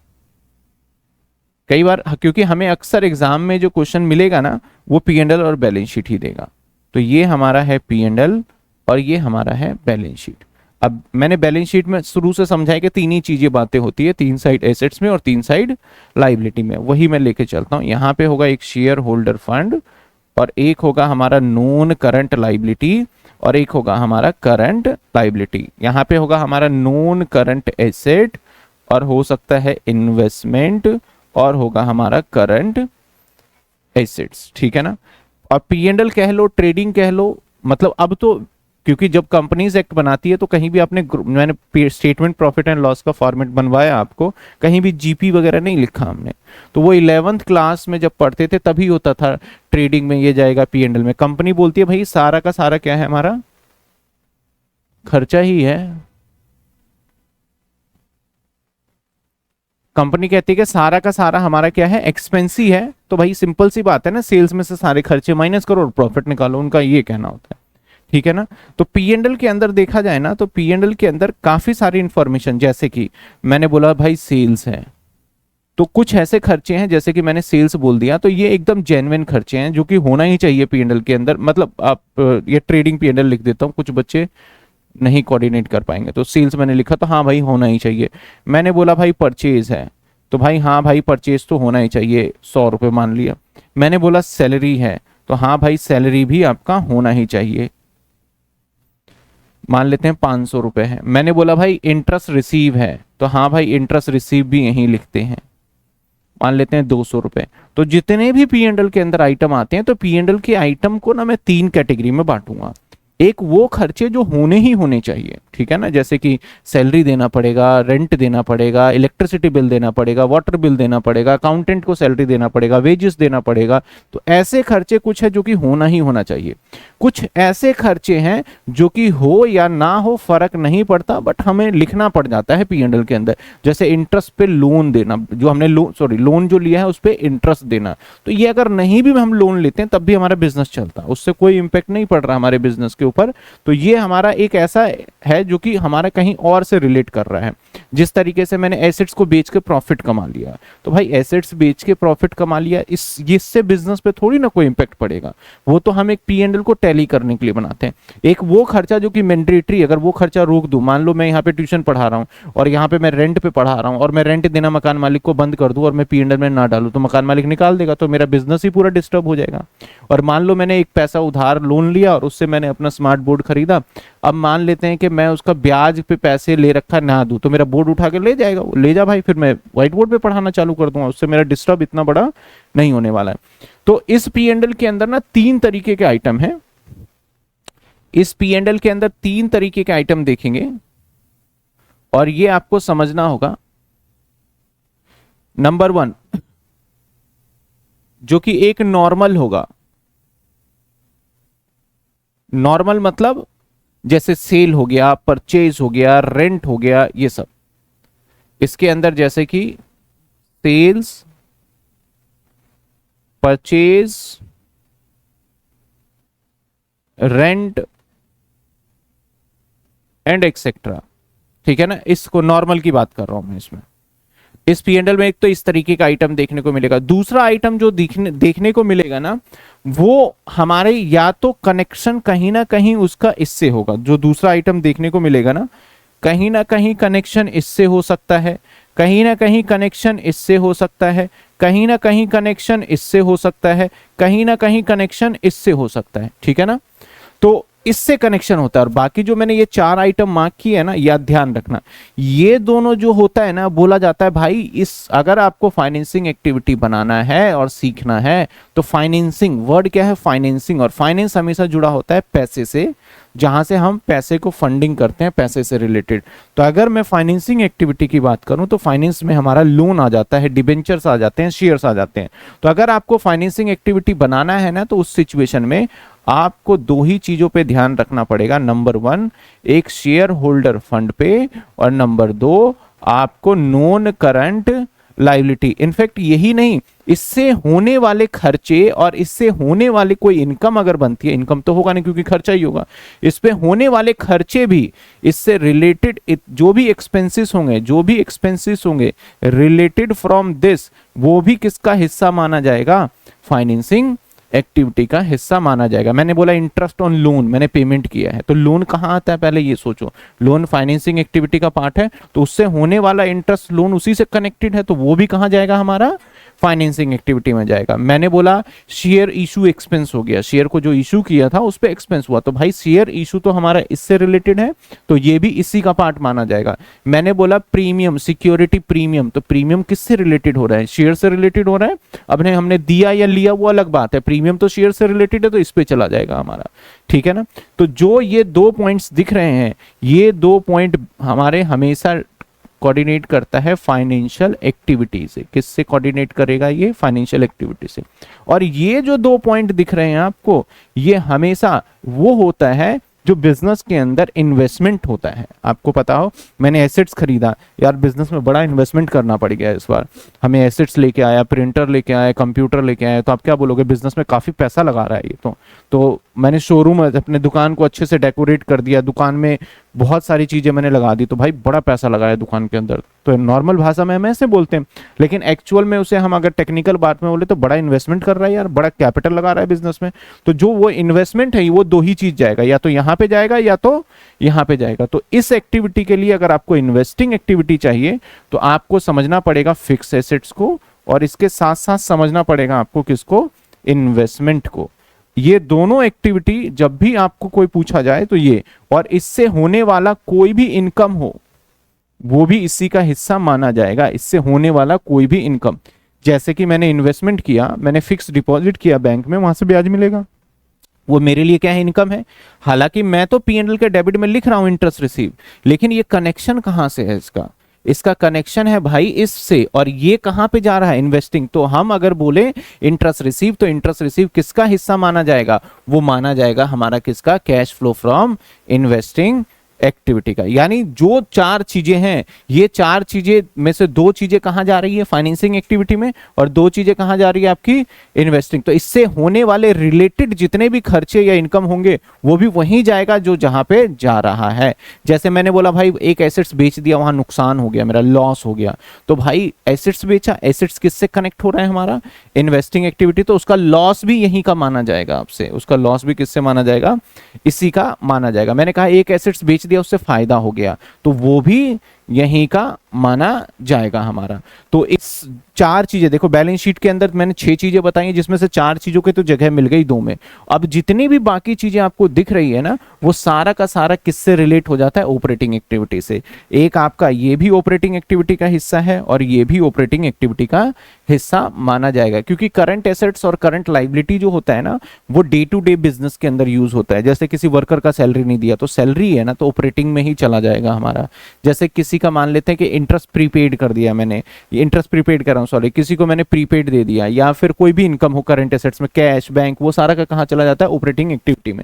कई बार क्योंकि हमें अक्सर एग्जाम में जो क्वेश्चन मिलेगा ना वो पी एंड एल और बैलेंस शीट ही देगा, तो ये हमारा है पी एंड एल और ये हमारा है बैलेंस शीट। अब मैंने बैलेंस शीट में शुरू से समझाया कि तीन ही चीजें बातें होती है, तीन साइड एसेट्स में और तीन साइड लाइबिलिटी में, वही मैं लेके चलता हूँ। यहाँ पे होगा एक शेयर होल्डर फंड और एक होगा हमारा नॉन करंट लाइबिलिटी और एक होगा हमारा करंट लाइबिलिटी। यहाँ पे होगा हमारा नॉन करंट एसेट और हो सकता है इन्वेस्टमेंट और होगा हमारा करंट एसेट्स, ठीक है ना। और पी एंड एल कह लो, ट्रेडिंग कह लो, मतलब अब तो क्योंकि जब कंपनीज एक्ट बनाती है तो कहीं भी आपने, मैंने स्टेटमेंट प्रॉफिट एंड लॉस का फॉर्मेट बनवाया आपको, कहीं भी जीपी वगैरह नहीं लिखा हमने, तो वो 11th क्लास में जब पढ़ते थे तभी होता था ट्रेडिंग में ये जाएगा पी एंड एल में। कंपनी बोलती है भाई सारा का सारा क्या है, हमारा खर्चा ही है। कंपनी कहती है कि सारा का सारा हमारा क्या है, एक्सपेंस ही है, तो भाई सिंपल सी बात है ना, सेल्स में से सारे खर्चे माइनस करो और प्रॉफिट निकालो, उनका ये कहना होता है, ठीक है ना। तो पी एंड एल के अंदर देखा जाए ना तो पी एंड एल के अंदर काफी सारी इंफॉर्मेशन, जैसे कि मैंने बोला भाई सेल्स है तो कुछ ऐसे खर्चे हैं, जैसे कि मैंने सेल्स बोल दिया तो ये एकदम जेन्युइन खर्चे हैं जो कि होना ही चाहिए पी एंड एल के अंदर। मतलब आप ये ट्रेडिंग पी एंड एल लिख देता हूँ, कुछ बच्चे नहीं कोऑर्डिनेट कर पाएंगे, तो सेल्स मैंने लिखा तो हाँ भाई होना ही चाहिए। मैंने बोला भाई परचेज है तो भाई हाँ भाई परचेज तो होना ही चाहिए, 100 रुपये मान लिया। मैंने बोला सैलरी है तो हाँ भाई सैलरी भी आपका होना ही चाहिए, मान लेते हैं 500 रुपये है। मैंने बोला भाई इंटरेस्ट रिसीव है तो हाँ भाई इंटरेस्ट रिसीव भी यहीं लिखते हैं, मान लेते हैं 200 रुपये। तो जितने भी पी एंड एल के अंदर आइटम आते हैं तो पी एंड एल के आइटम को ना मैं 3 कैटेगरी में बांटूंगा। एक वो खर्चे जो होने ही होने चाहिए, ठीक है ना, जैसे कि सैलरी देना पड़ेगा, रेंट देना पड़ेगा, इलेक्ट्रिसिटी बिल देना पड़ेगा, वाटर बिल देना पड़ेगा, अकाउंटेंट को सैलरी देना पड़ेगा, वेजेस देना पड़ेगा। तो ऐसे खर्चे कुछ है जो कि होना ही होना चाहिए। कुछ ऐसे खर्चे हैं जो कि हो या ना हो फर्क नहीं पड़ता, बट हमें लिखना पड़ जाता है P&L के अंदर। जैसे इंटरेस्ट पे लोन देना, जो हमने लोन जो लिया है उस पे इंटरेस्ट देना। तो ये अगर नहीं भी हम लोन लेते हैं तब भी हमारा बिजनेस चलता है, उससे कोई इंपैक्ट नहीं पड़ रहा हमारे बिजनेस के ऊपर। तो ये हमारा एक ऐसा है जो कि हमारा कहीं और से रिलेट कर रहा है। जिस तरीके से मैंने एसेट्स को बेच के प्रॉफिट कमा लिया, तो भाई एसेट्स बेच के प्रॉफिट कमा लिया, इससे बिजनेस पे थोड़ी ना कोई इंपैक्ट पड़ेगा। वो तो हम एक P&L को टैली करने के लिए बनाते हैं। एक वो खर्चा जो कि मैंडेटरी, अगर वो खर्चा रोक दूं, मान लो मैं यहाँ पे ट्यूशन पढ़ा रहा हूँ और यहाँ पे मैं रेंट पे पढ़ा रहा हूँ और मैं रेंट देना मकान मालिक को बंद कर दूं और मैं P&L में ना डालूं, तो मकान मालिक निकाल देगा, तो मेरा बिजनेस ही पूरा डिस्टर्ब हो जाएगा। और मान लो मैंने एक पैसा उधार लोन लिया और उससे मैंने अपना स्मार्ट बोर्ड खरीदा, अब मान लेते हैं कि मैं उसका ब्याज पे पैसे ले रखा ना दूं, तो मेरा बोर्ड उठा के ले जाएगा, वो ले जा भाई, फिर मैं व्हाइट बोर्ड पे पढ़ाना चालू कर दूंगा, उससे मेरा डिस्टर्ब इतना बड़ा नहीं होने वाला है। तो इस P&L के अंदर ना 3 तरीके के आइटम हैं। इस P&L के अंदर 3 तरीके के आइटम देखेंगे और ये आपको समझना होगा। नंबर 1 जो कि एक नॉर्मल होगा। नॉर्मल मतलब जैसे सेल हो गया, परचेज हो गया, रेंट हो गया, ये सब इसके अंदर, जैसे कि sales, purchase, rent and etcetera, ठीक है ना। इसको नॉर्मल की बात कर रहा हूं मैं इसमें। इस P&L में एक तो इस तरीके का आइटम देखने को मिलेगा। दूसरा आइटम जो देखने को मिलेगा ना, वो हमारे या तो कनेक्शन कहीं ना कहीं उसका इससे होगा। जो दूसरा आइटम देखने को मिलेगा ना कहीं कनेक्शन इससे हो सकता है, कहीं ना कहीं कनेक्शन इससे हो सकता है, कहीं ना कहीं कनेक्शन इससे हो सकता है, कहीं ना कहीं कनेक्शन इससे हो सकता है, ठीक है ना। तो इससे कनेक्शन होता है। और बाकी जो मैंने ये 4 आइटम मार्क किए है ना, याद ध्यान रखना, ये दोनों जो होता है ना, बोला जाता है भाई, इस अगर आपको फाइनेंसिंग एक्टिविटी बनाना है और सीखना है तो फाइनेंसिंग वर्ड क्या है, फाइनेंसिंग, और फाइनेंस हमेशा जुड़ा होता है पैसे से, जहां से हम पैसे को फंडिंग करते हैं, पैसे से रिलेटेड। तो अगर मैं फाइनेंसिंग एक्टिविटी की बात करूं तो फाइनेंस में हमारा लोन आ जाता है, डिबेंचर्स आ जाते हैं, शेयर्स आ जाते हैं। तो अगर आपको फाइनेंसिंग एक्टिविटी बनाना है ना, तो उस सिचुएशन में आपको 2 ही चीजों पे ध्यान रखना पड़ेगा। नंबर 1 एक शेयर होल्डर फंड पे, और नंबर 2 आपको नॉन करंट लायबिलिटी। इनफैक्ट यही नहीं, इससे होने वाले खर्चे और इससे होने वाली कोई इनकम अगर बनती है, इनकम तो होगा नहीं क्योंकि खर्चा ही होगा, इस पे होने वाले खर्चे भी, इससे रिलेटेड जो भी एक्सपेंसेस होंगे रिलेटेड फ्रॉम दिस, वो भी किसका हिस्सा माना जाएगा, फाइनेंसिंग एक्टिविटी का हिस्सा माना जाएगा। मैंने बोला इंटरेस्ट ऑन लोन मैंने पेमेंट किया है, तो लोन कहाँ आता है पहले ये सोचो। लोन फाइनेंसिंग एक्टिविटी का पार्ट है, तो उससे होने वाला इंटरेस्ट लोन उसी से कनेक्टेड है, तो वो भी कहाँ जाएगा, हमारा फाइनेंसिंग एक्टिविटी में जाएगा। मैंने बोला शेयर इशू एक्सपेंस हो गया, शेयर को जो इशू किया था उस पर एक्सपेंस हुआ, तो भाई शेयर इशू तो हमारा इससे रिलेटेड है, तो ये भी इसी का पार्ट माना जाएगा। मैंने बोला प्रीमियम, सिक्योरिटी प्रीमियम, तो प्रीमियम किससे रिलेटेड हो रहा है, शेयर से रिलेटेड हो रहा है। अब हमने दिया या लिया वो अलग बात है, प्रीमियम तो शेयर से रिलेटेड है, तो इस पे चला जाएगा हमारा, ठीक है ना। तो जो ये 2 पॉइंट्स दिख रहे हैं, ये 2 पॉइंट हमारे हमेशा कोऑर्डिनेट करता है फाइनेंशियल एक्टिविटी से। किससे कोऑर्डिनेट करेगा, ये फाइनेंशियल एक्टिविटी से। और ये जो 2 पॉइंट दिख रहे हैं आपको, ये हमेशा वो होता है जो बिजनेस के अंदर इन्वेस्टमेंट होता है। आपको पता हो, मैंने एसेट्स खरीदा यार, बिजनेस में बड़ा इन्वेस्टमेंट करना पड़ गया इस बार, हमें एसेट्स लेके आया, प्रिंटर लेके आया, कंप्यूटर लेके आया, तो आप क्या बोलोगे, बिजनेस में काफी पैसा लगा रहा है ये तो मैंने शोरूम, अपने दुकान को अच्छे से डेकोरेट कर दिया, दुकान में बहुत सारी चीजें मैंने लगा दी, तो भाई बड़ा पैसा लगाया दुकान के अंदर। तो नॉर्मल भाषा में हम ऐसे बोलते हैं, लेकिन एक्चुअल में उसे हम अगर टेक्निकल बात में बोले तो बड़ा इन्वेस्टमेंट कर रहा है यार, बड़ा कैपिटल लगा रहा है बिजनेस में। तो जो वो इन्वेस्टमेंट है वो 2 ही चीज जाएगा, या तो यहाँ पे जाएगा या तो यहाँ पे जाएगा। तो इस एक्टिविटी के लिए अगर आपको इन्वेस्टिंग एक्टिविटी चाहिए तो आपको समझना पड़ेगा फिक्स एसेट्स को, और इसके साथ साथ समझना पड़ेगा आपको किसको, इन्वेस्टमेंट को। ये दोनों एक्टिविटी जब भी आपको कोई पूछा जाए तो ये, और इससे होने वाला कोई भी इनकम हो वो भी इसी का हिस्सा माना जाएगा। इससे होने वाला कोई भी इनकम, जैसे कि मैंने इन्वेस्टमेंट किया, मैंने फिक्स डिपॉजिट किया बैंक में, वहां से ब्याज मिलेगा, वो मेरे लिए क्या है, इनकम है। हालांकि मैं तो पी एंड एल के डेबिट में लिख रहा हूं इंटरेस्ट रिसीव, लेकिन ये कनेक्शन कहां से है इसका, इसका कनेक्शन है भाई इससे, और ये कहां पे जा रहा है, इन्वेस्टिंग। तो हम अगर बोले इंटरेस्ट रिसीव, तो इंटरेस्ट रिसीव किसका हिस्सा माना जाएगा, वो माना जाएगा हमारा किसका, cash flow from investing activity का। यानी जो चार चीजें हैं, ये चार चीजें में से दो चीजें कहां जा रही है, फाइनेंसिंग एक्टिविटी में, और दो चीजें कहां जा रही है आपकी, इन्वेस्टिंग। तो इससे होने वाले रिलेटेड जितने भी खर्चे या इनकम होंगे वो भी वहीं जाएगा जो जहां पे जा रहा है। जैसे मैंने बोला भाई एक एसेट्स बेच दिया, वहां नुकसान हो गया, मेरा लॉस हो गया, तो भाई एसेट्स बेचा, एसेट्स किससे कनेक्ट हो रहा है हमारा, इन्वेस्टिंग एक्टिविटी, तो उसका लॉस भी यहीं का माना जाएगा आपसे, उसका लॉस भी किससे माना जाएगा, इसी का माना जाएगा। मैंने कहा एक एसेट्स बेच दिया, उससे फायदा हो गया, तो वो भी यहीं का माना जाएगा हमारा। तो इस चार चीजें देखो, बैलेंस शीट के अंदर मैंने 6 चीजें बताई, जिसमें से 4 चीजों की तो जगह मिल गई 2 में। अब जितनी भी बाकी चीजें आपको दिख रही है ना, वो सारा का सारा किससे रिलेट हो जाता है, ऑपरेटिंग एक्टिविटी से। एक आपका ये भी ऑपरेटिंग एक्टिविटी का हिस्सा है, और ये भी ऑपरेटिंग एक्टिविटी का हिस्सा माना जाएगा, क्योंकि करंट एसेट्स और करंट लाइबिलिटी जो होता है ना, वो डे टू डे बिजनेस के अंदर यूज होता है। जैसे किसी वर्कर का सैलरी नहीं दिया, तो सैलरी है ना, तो ऑपरेटिंग में ही चला जाएगा हमारा। जैसे किसी का मान लेते हैं कि इंटरेस्ट प्रीपेड कर दिया मैंने, इंटरेस्ट प्रीपेड कर रहा हूँ सॉरी, किसी को मैंने प्रीपेड दे दिया, या फिर कोई भी इनकम हो करंट एसेट्स में, कैश बैंक, वो सारा का कहाँ चला जाता है, ऑपरेटिंग एक्टिविटी में।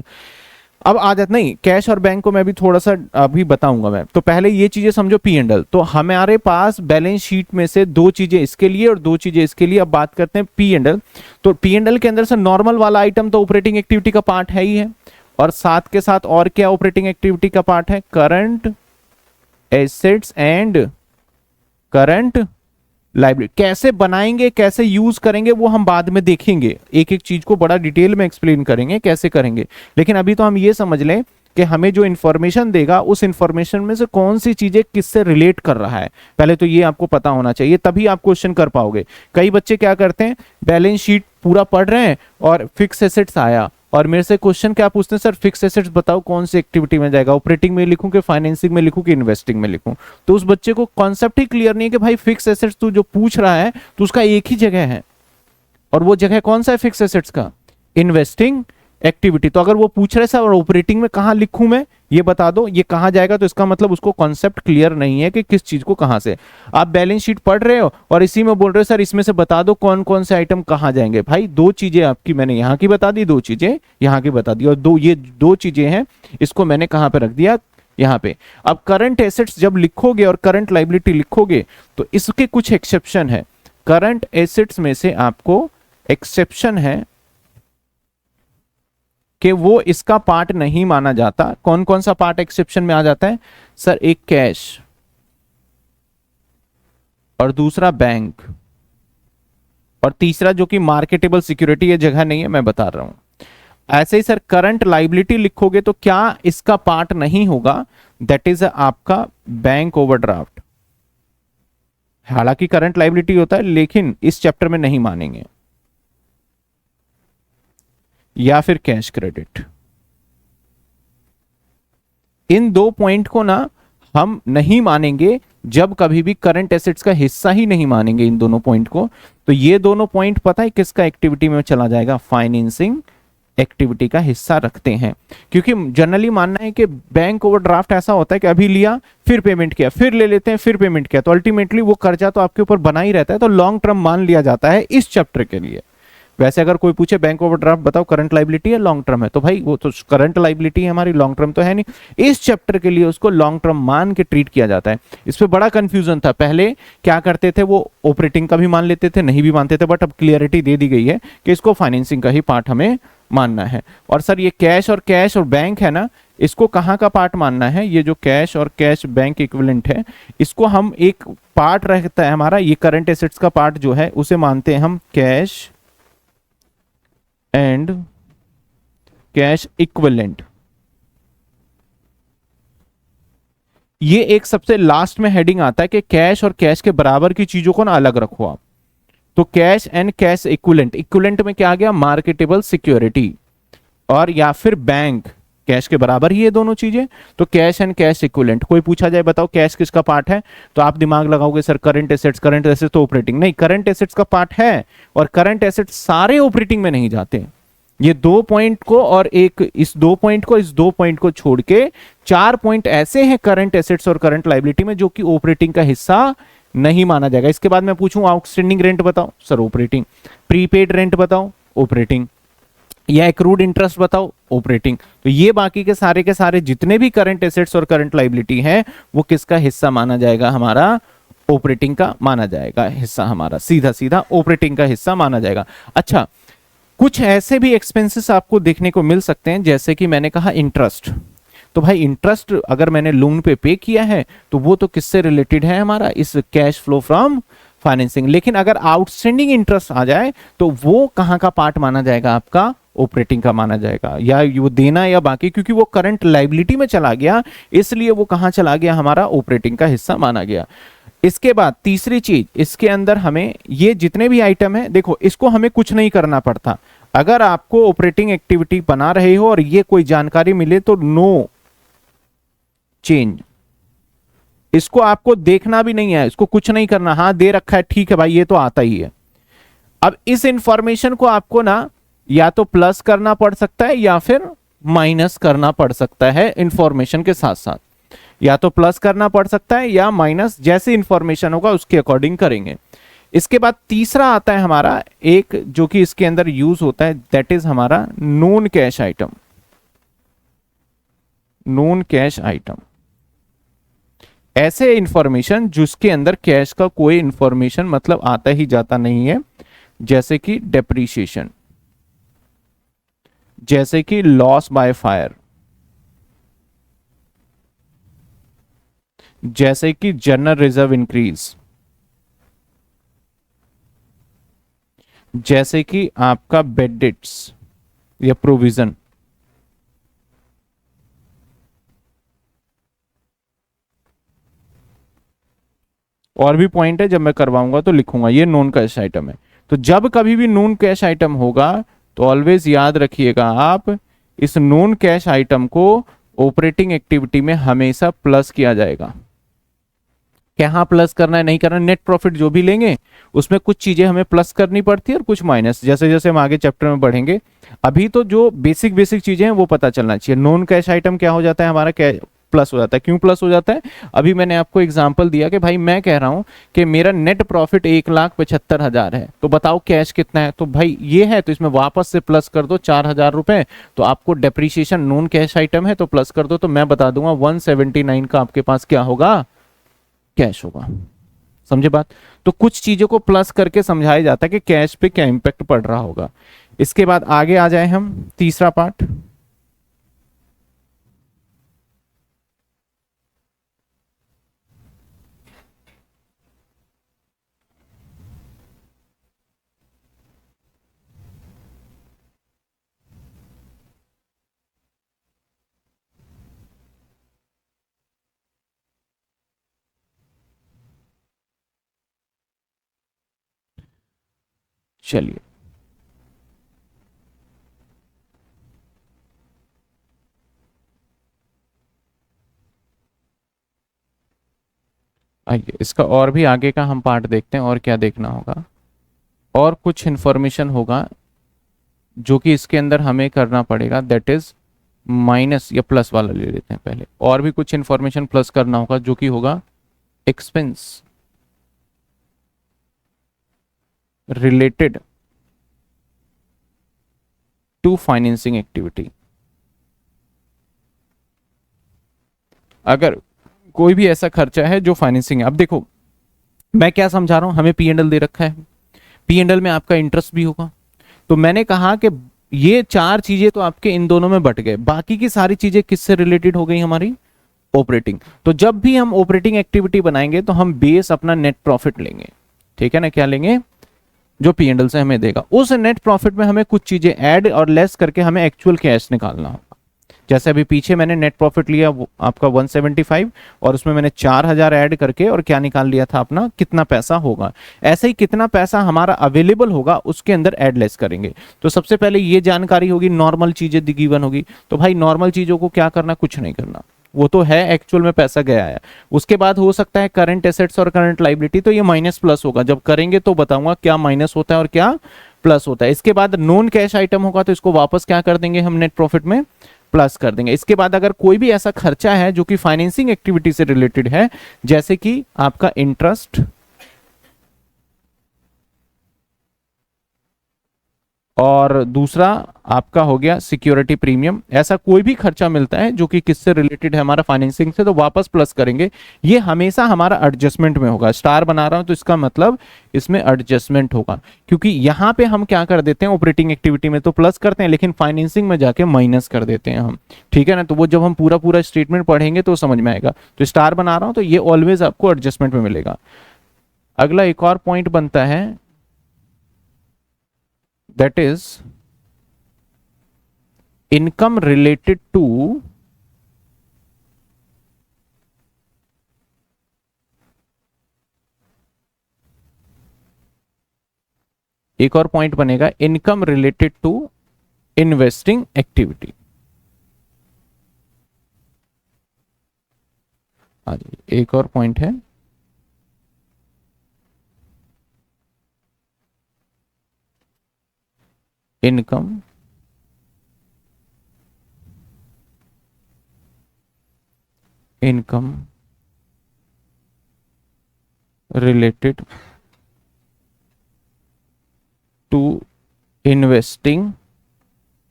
अब आ जाता, नहीं कैश और बैंक को मैं भी थोड़ा सा अभी बताऊंगा मैं, तो पहले ये चीजें समझो पी एंड एल। तो हमारे पास बैलेंस शीट में से 2 चीजें इसके लिए और 2 चीजें इसके लिए। अब बात करते हैं पी एंड एल। तो पी एंड एल के अंदर से नॉर्मल वाला आइटम तो ऑपरेटिंग एक्टिविटी का पार्ट है ही है, और साथ के साथ और क्या ऑपरेटिंग एक्टिविटी का पार्ट है, current assets and current library. कैसे बनाएंगे, कैसे यूज करेंगे, वो हम बाद में देखेंगे, एक एक चीज को बड़ा डिटेल में एक्सप्लेन करेंगे कैसे करेंगे। लेकिन अभी तो हम ये समझ लें कि हमें जो इंफॉर्मेशन देगा, उस इंफॉर्मेशन में से कौन सी चीजें किससे रिलेट कर रहा है, पहले तो ये आपको पता होना चाहिए, तभी आप क्वेश्चन कर पाओगे। कई बच्चे क्या करते हैं, बैलेंस शीट पूरा पढ़ रहे हैं और फिक्स एसेट्स आया, और मेरे से क्वेश्चन क्या पूछते हैं, सर फिक्स एसेट्स बताओ कौन सी एक्टिविटी में जाएगा, ऑपरेटिंग में लिखूं कि फाइनेंसिंग में लिखूं कि इन्वेस्टिंग में लिखूं। तो उस बच्चे को कॉन्सेप्ट ही क्लियर नहीं है कि भाई फिक्स एसेट्स तू जो पूछ रहा है तो उसका एक ही जगह है, और वो जगह कौन सा है फिक्स एसेट्स का, इन्वेस्टिंग एक्टिविटी। तो अगर वो पूछ रहे सर और ऑपरेटिंग में कहां लिखूं मैं, ये बता दो, ये कहां जाएगा, तो इसका मतलब उसको कॉन्सेप्ट क्लियर नहीं है कि किस चीज को कहां से। आप बैलेंस शीट पढ़ रहे हो और इसी में बोल रहे हो सर इसमें से बता दो कौन कौन से आइटम कहां जाएंगे। भाई 2 चीजें आपकी मैंने यहां की बता दी, 2 चीजें यहां की बता दी, और ये 2 चीजें हैं, इसको मैंने कहां पे रख दिया, यहां पे। अब करंट एसेट्स जब लिखोगे और करंट लाइबिलिटी लिखोगे, तो इसके कुछ एक्सेप्शन है। करंट एसेट्स में से आपको एक्सेप्शन है कि वो इसका पार्ट नहीं माना जाता। कौन कौन सा पार्ट एक्सेप्शन में आ जाता है, सर एक कैश, और दूसरा बैंक, और तीसरा जो कि मार्केटेबल सिक्योरिटी, ये जगह नहीं है मैं बता रहा हूं। ऐसे ही सर करंट लाइबिलिटी लिखोगे तो क्या इसका पार्ट नहीं होगा, दैट इज आपका बैंक ओवरड्राफ्ट। हालांकि करंट लाइबिलिटी होता है, लेकिन इस चैप्टर में नहीं मानेंगे, या फिर कैश क्रेडिट। इन 2 पॉइंट को ना हम नहीं मानेंगे, जब कभी भी करंट एसेट्स का हिस्सा ही नहीं मानेंगे इन दोनों पॉइंट को। तो ये दोनों पॉइंट पता है किसका एक्टिविटी में चला जाएगा, फाइनेंसिंग एक्टिविटी का हिस्सा रखते हैं। क्योंकि जनरली मानना है कि बैंक ओवरड्राफ्ट ऐसा होता है कि अभी लिया फिर पेमेंट किया, फिर ले लेते हैं फिर पेमेंट किया, तो अल्टीमेटली वो कर्जा तो आपके ऊपर बना ही रहता है, तो लॉन्ग टर्म मान लिया जाता है इस चैप्टर के लिए। वैसे अगर कोई पूछे बैंक ओवरड्राफ्ट बताओ करंट लाइबिलिटी है लॉन्ग टर्म है, तो भाई वो तो करंट लाइबिलिटी है हमारी, लॉन्ग टर्म तो है नहीं। इस चैप्टर के लिए उसको लॉन्ग टर्म मान के ट्रीट किया जाता है। इस पे बड़ा कंफ्यूजन था, पहले क्या करते थे वो ऑपरेटिंग का भी मान लेते थे, नहीं भी मानते थे, बट अब क्लियरिटी दे दी गई है कि इसको फाइनेंसिंग का ही पार्ट हमें मानना है। और सर ये कैश और बैंक है ना, इसको कहाँ का पार्ट मानना है, ये जो कैश और कैश बैंक इक्विवेलेंट है, इसको हम एक पार्ट रहता है हमारा, ये करंट एसेट्स का पार्ट जो है उसे मानते हैं हम कैश एंड कैश इक्विवेलेंट। ये एक सबसे लास्ट में हेडिंग आता है कि कैश और कैश के बराबर की चीजों को ना अलग रखो आप। तो cash and cash equivalent, equivalent में क्या आ गया, मार्केटेबल सिक्योरिटी, और या फिर बैंक, कैश के बराबर ही ये दोनों चीजें। तो कैश एंड कैश इक्विवेलेंट। कोई पूछा जाए बताओ कैश किसका पार्ट है, तो आप दिमाग लगाओगे सर करंट एसेट्स तो ऑपरेटिंग नहीं, करंट एसेट्स का पार्ट है, और करंट एसेट्स सारे ऑपरेटिंग में नहीं जाते, ये 2 पॉइंट को और एक इस 2 पॉइंट को, इस 2 पॉइंट को छोड़ के 4 पॉइंट ऐसे हैं करंट एसेट्स और करंट लायबिलिटी में जो कि ऑपरेटिंग का हिस्सा नहीं माना जाएगा। इसके बाद मैं पूछूं आउटस्टैंडिंग रेंट बताओ, सर ऑपरेटिंग। प्रीपेड रेंट बताओ, ऑपरेटिंग। या एक्रूड इंटरेस्ट बताओ, ऑपरेटिंग। तो ये बाकी के सारे जितने भी करंट एसेट्स और करंट लायबिलिटी है वो किसका हिस्सा माना जाएगा? हमारा ऑपरेटिंग का माना जाएगा हिस्सा, हमारा सीधा सीधा ऑपरेटिंग का हिस्सा माना जाएगा। अच्छा, कुछ ऐसे भी एक्सपेंसेस आपको देखने को मिल सकते हैं, जैसे कि मैंने कहा इंटरेस्ट। तो भाई इंटरेस्ट अगर मैंने लोन पे किया है तो वो तो किससे रिलेटेड है? हमारा इस कैश फ्लो फ्रॉम फाइनेंसिंग। लेकिन अगर आउटस्टैंडिंग इंटरेस्ट आ जाए तो वो कहां का पार्ट माना जाएगा? आपका ऑपरेटिंग का माना जाएगा। या वो देना या बाकी, क्योंकि वो करंट लायबिलिटी में चला गया इसलिए वो कहां चला गया? हमारा ऑपरेटिंग का हिस्सा माना गया। इसके बाद तीसरी चीज, इसके अंदर हमें ये जितने भी आइटम है, देखो इसको हमें कुछ नहीं करना पड़ता। अगर आपको ऑपरेटिंग एक्टिविटी बना रहे हो और ये कोई जानकारी मिले तो नो चेंज, इसको आपको देखना भी नहीं है, इसको कुछ नहीं करना। हाँ दे रखा है, ठीक है भाई, ये तो आता ही है। अब इस इंफॉर्मेशन को आपको ना या तो प्लस करना पड़ सकता है या फिर माइनस करना पड़ सकता है इंफॉर्मेशन के साथ साथ। या तो प्लस करना पड़ सकता है या माइनस, जैसे इंफॉर्मेशन होगा उसके अकॉर्डिंग करेंगे। इसके बाद तीसरा आता है हमारा एक, जो कि इसके अंदर यूज होता है, दैट इज हमारा non cash item. Non cash item ऐसे इंफॉर्मेशन जिसके अंदर कैश का कोई इंफॉर्मेशन मतलब आता ही जाता नहीं है, जैसे कि डेप्रीशिएशन, जैसे कि लॉस बाय फायर, जैसे कि जनरल रिजर्व इंक्रीज, जैसे कि आपका बेड डेट्स या प्रोविजन। और भी पॉइंट है, जब मैं करवाऊंगा तो लिखूंगा। ये नॉन कैश आइटम है। तो जब कभी भी नॉन कैश आइटम होगा तो ऑलवेज याद रखिएगा आप, इस नॉन कैश आइटम को ऑपरेटिंग एक्टिविटी में हमेशा प्लस किया जाएगा। कहाँ प्लस करना है नहीं करना, नेट प्रॉफिट जो भी लेंगे उसमें कुछ चीजें हमें प्लस करनी पड़ती है और कुछ माइनस, जैसे जैसे हम आगे चैप्टर में बढ़ेंगे। अभी तो जो बेसिक चीजें हैं वो पता चलना चाहिए। नॉन कैश आइटम क्या हो जाता है हमारा? प्लस हो जाता है। क्यों प्लस हो जाता है? अभी मैंने आपको एग्जांपल दिया कि भाई मैं कह रहा हूं कि मेरा नेट प्रॉफिट 1,75,000 है, तो बताओ कैश कितना है? तो भाई ये है, तो इसमें वापस से प्लस कर दो 4,000 रुपए। तो आपको डेप्रीशिएशन नॉन कैश आइटम है तो प्लस कर दो, तो मैं बता दूंगा 179 का आपके पास क्या होगा? कैश होगा। समझे बात? तो कुछ चीजों को प्लस करके समझाया जाता है कि कैश पे क्या इंपैक्ट पड़ रहा होगा। इसके बाद आगे आ जाए हम, तीसरा पार्ट। चलिए, आइए इसका और भी आगे का हम पार्ट देखते हैं और क्या देखना होगा। और कुछ इंफॉर्मेशन होगा जो कि इसके अंदर हमें करना पड़ेगा, दैट इज माइनस या प्लस वाला ले लेते हैं पहले। और भी कुछ इंफॉर्मेशन प्लस करना होगा जो कि होगा expense related to financing activity. अगर कोई भी ऐसा खर्चा है जो फाइनेंसिंग है, अब देखो मैं क्या समझा रहा हूं, हमें पी एंड एल दे रखा है, पी एंड एल में आपका इंटरेस्ट भी होगा। तो मैंने कहा कि ये चार चीजें तो आपके इन दोनों में बट गए, बाकी की सारी चीजें किससे रिलेटेड हो गई? हमारी ऑपरेटिंग। तो जब भी हम ऑपरेटिंग एक्टिविटी बनाएंगे तो हम बेस अपना नेट प्रॉफिट लेंगे, ठीक है ना? क्या लेंगे? जो पी एंड एल से हमें देगा, उस नेट प्रॉफिट में हमें कुछ चीजें ऐड और लेस करके हमें एक्चुअल कैश निकालना होगा। जैसे अभी पीछे मैंने नेट प्रॉफिट लिया आपका 175 और उसमें मैंने 4,000 ऐड करके और क्या निकाल लिया था अपना, कितना पैसा होगा। ऐसे ही कितना पैसा हमारा अवेलेबल होगा उसके अंदर ऐड लेस करेंगे। तो सबसे पहले ये जानकारी होगी, नॉर्मल चीजें गिवन होगी। तो भाई नॉर्मल चीजों को क्या करना? कुछ नहीं करना, वो तो है एक्चुअल में पैसा गया है। उसके बाद हो सकता है करंट एसेट्स और करंट लायबिलिटी, तो ये माइनस प्लस होगा। जब करेंगे तो बताऊंगा क्या माइनस होता है और क्या प्लस होता है। इसके बाद नॉन कैश आइटम होगा तो इसको वापस क्या कर देंगे हम, नेट प्रॉफिट में प्लस कर देंगे। इसके बाद अगर कोई भी ऐसा खर्चा है जो कि फाइनेंसिंग एक्टिविटी से रिलेटेड है, जैसे कि आपका इंटरेस्ट और दूसरा आपका हो गया सिक्योरिटी प्रीमियम, ऐसा कोई भी खर्चा मिलता है जो कि किससे रिलेटेड है, हमारा फाइनेंसिंग से, तो वापस प्लस करेंगे। ये हमेशा हमारा एडजस्टमेंट में होगा। स्टार बना रहा हूं तो इसका मतलब इसमें एडजस्टमेंट होगा, क्योंकि यहां पे हम क्या कर देते हैं, ऑपरेटिंग एक्टिविटी में तो प्लस करते हैं लेकिन फाइनेंसिंग में जाके माइनस कर देते हैं हम, ठीक है ना। तो वो जब हम पूरा पूरा स्टेटमेंट पढ़ेंगे तो समझ में आएगा। तो स्टार बना रहा हूं तो ये ऑलवेज आपको एडजस्टमेंट में मिलेगा। अगला एक और पॉइंट बनता है, that is income related to एक और पॉइंट बनेगा income related to investing activity. एक और पॉइंट है income related to investing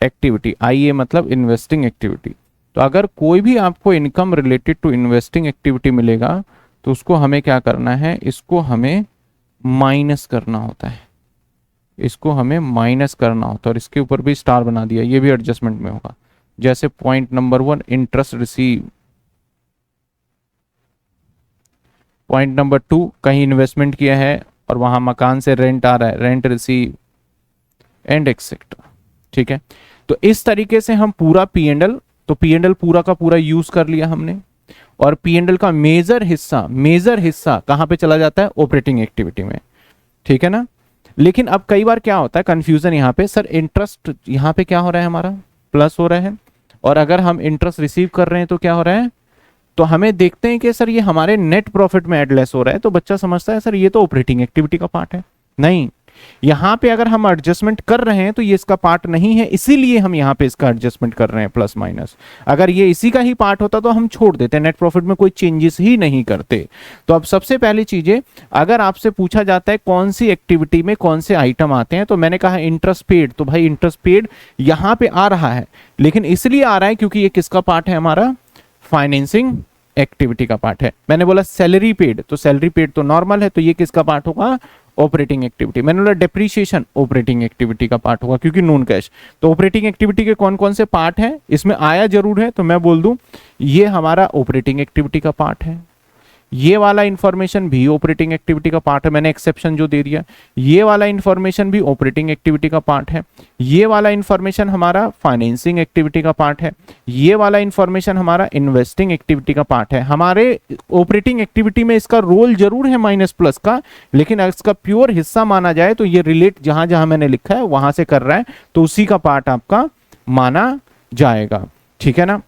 activity. आइए मतलब इन्वेस्टिंग एक्टिविटी। तो अगर कोई भी आपको income related to investing activity मिलेगा तो उसको हमें क्या करना है, इसको हमें माइनस करना होता है, इसको हमें माइनस करना होता है। और इसके ऊपर भी स्टार बना दिया, ये भी एडजस्टमेंट में होगा। जैसे point number 1 interest receive, point number 2 कहीं इन्वेस्टमेंट किया है और वहां मकान से रेंट आ रहा है, रेंट रिसीव एंड एक्सेट्रा, ठीक है। तो इस तरीके से हम पूरा पी&एल, तो पी&एल पूरा का पूरा यूज कर लिया हमने। और पी&एल का मेजर हिस्सा कहां पे चला जाता है, ऑपरेटिंग एक्टिविटी में, ठीक है ना। लेकिन अब कई बार क्या होता है कंफ्यूजन यहाँ पे, सर इंटरेस्ट यहाँ पे क्या हो रहा है, हमारा प्लस हो रहा है, और अगर हम इंटरेस्ट रिसीव कर रहे हैं तो क्या हो रहा है, तो हमें देखते हैं कि सर ये हमारे नेट प्रॉफिट में एडलेस हो रहा है। तो बच्चा समझता है सर ये तो ऑपरेटिंग एक्टिविटी का पार्ट है। नहीं, यहां पे अगर हम एडजस्टमेंट कर रहे हैं तो ये इसका पार्ट नहीं है, इसीलिए हम यहां पे इसका एडजस्टमेंट कर रहे हैं प्लस माइनस। अगर ये इसी का ही पार्ट होता तो हम छोड़ देते, नेट प्रॉफिट में कोई चेंजेस ही नहीं करते। तो अब सबसे पहली चीजें, अगर आपसे पूछा जाता है कौन सी एक्टिविटी में कौन से आइटम आते हैं, तो मैंने कहा इंटरेस्ट पेड, तो भाई इंटरेस्ट पेड यहां पे आ रहा है, लेकिन इसलिए आ रहा है क्योंकि ये किसका पार्ट है, हमारा फाइनेंसिंग एक्टिविटी का पार्ट है। मैंने बोला सैलरी पेड, तो सैलरी पेड तो नॉर्मल है, तो ये किसका पार्ट होगा, ऑपरेटिंग एक्टिविटी। मैंने बोला डेप्रीशिएशन ऑपरेटिंग एक्टिविटी का पार्ट होगा क्योंकि नॉन कैश। तो ऑपरेटिंग एक्टिविटी के कौन कौन से पार्ट हैं, इसमें आया जरूर है, तो मैं बोल दूं ये हमारा ऑपरेटिंग एक्टिविटी का पार्ट है। ये वाला इंफॉर्मेशन भी ऑपरेटिंग एक्टिविटी का पार्ट है, मैंने एक्सेप्शन जो दे दिया। ये वाला इंफॉर्मेशन भी ऑपरेटिंग एक्टिविटी का पार्ट है। ये वाला इंफॉर्मेशन हमारा फाइनेंसिंग एक्टिविटी का पार्ट है। ये वाला इंफॉर्मेशन हमारा इन्वेस्टिंग एक्टिविटी का पार्ट है। हमारे ऑपरेटिंग एक्टिविटी में इसका रोल जरूर है माइनस प्लस का, लेकिन अगर इसका प्योर हिस्सा माना जाए तो ये रिलेट जहां जहां मैंने लिखा है वहां से कर रहा है, तो उसी का पार्ट आपका माना जाएगा, ठीक है ना।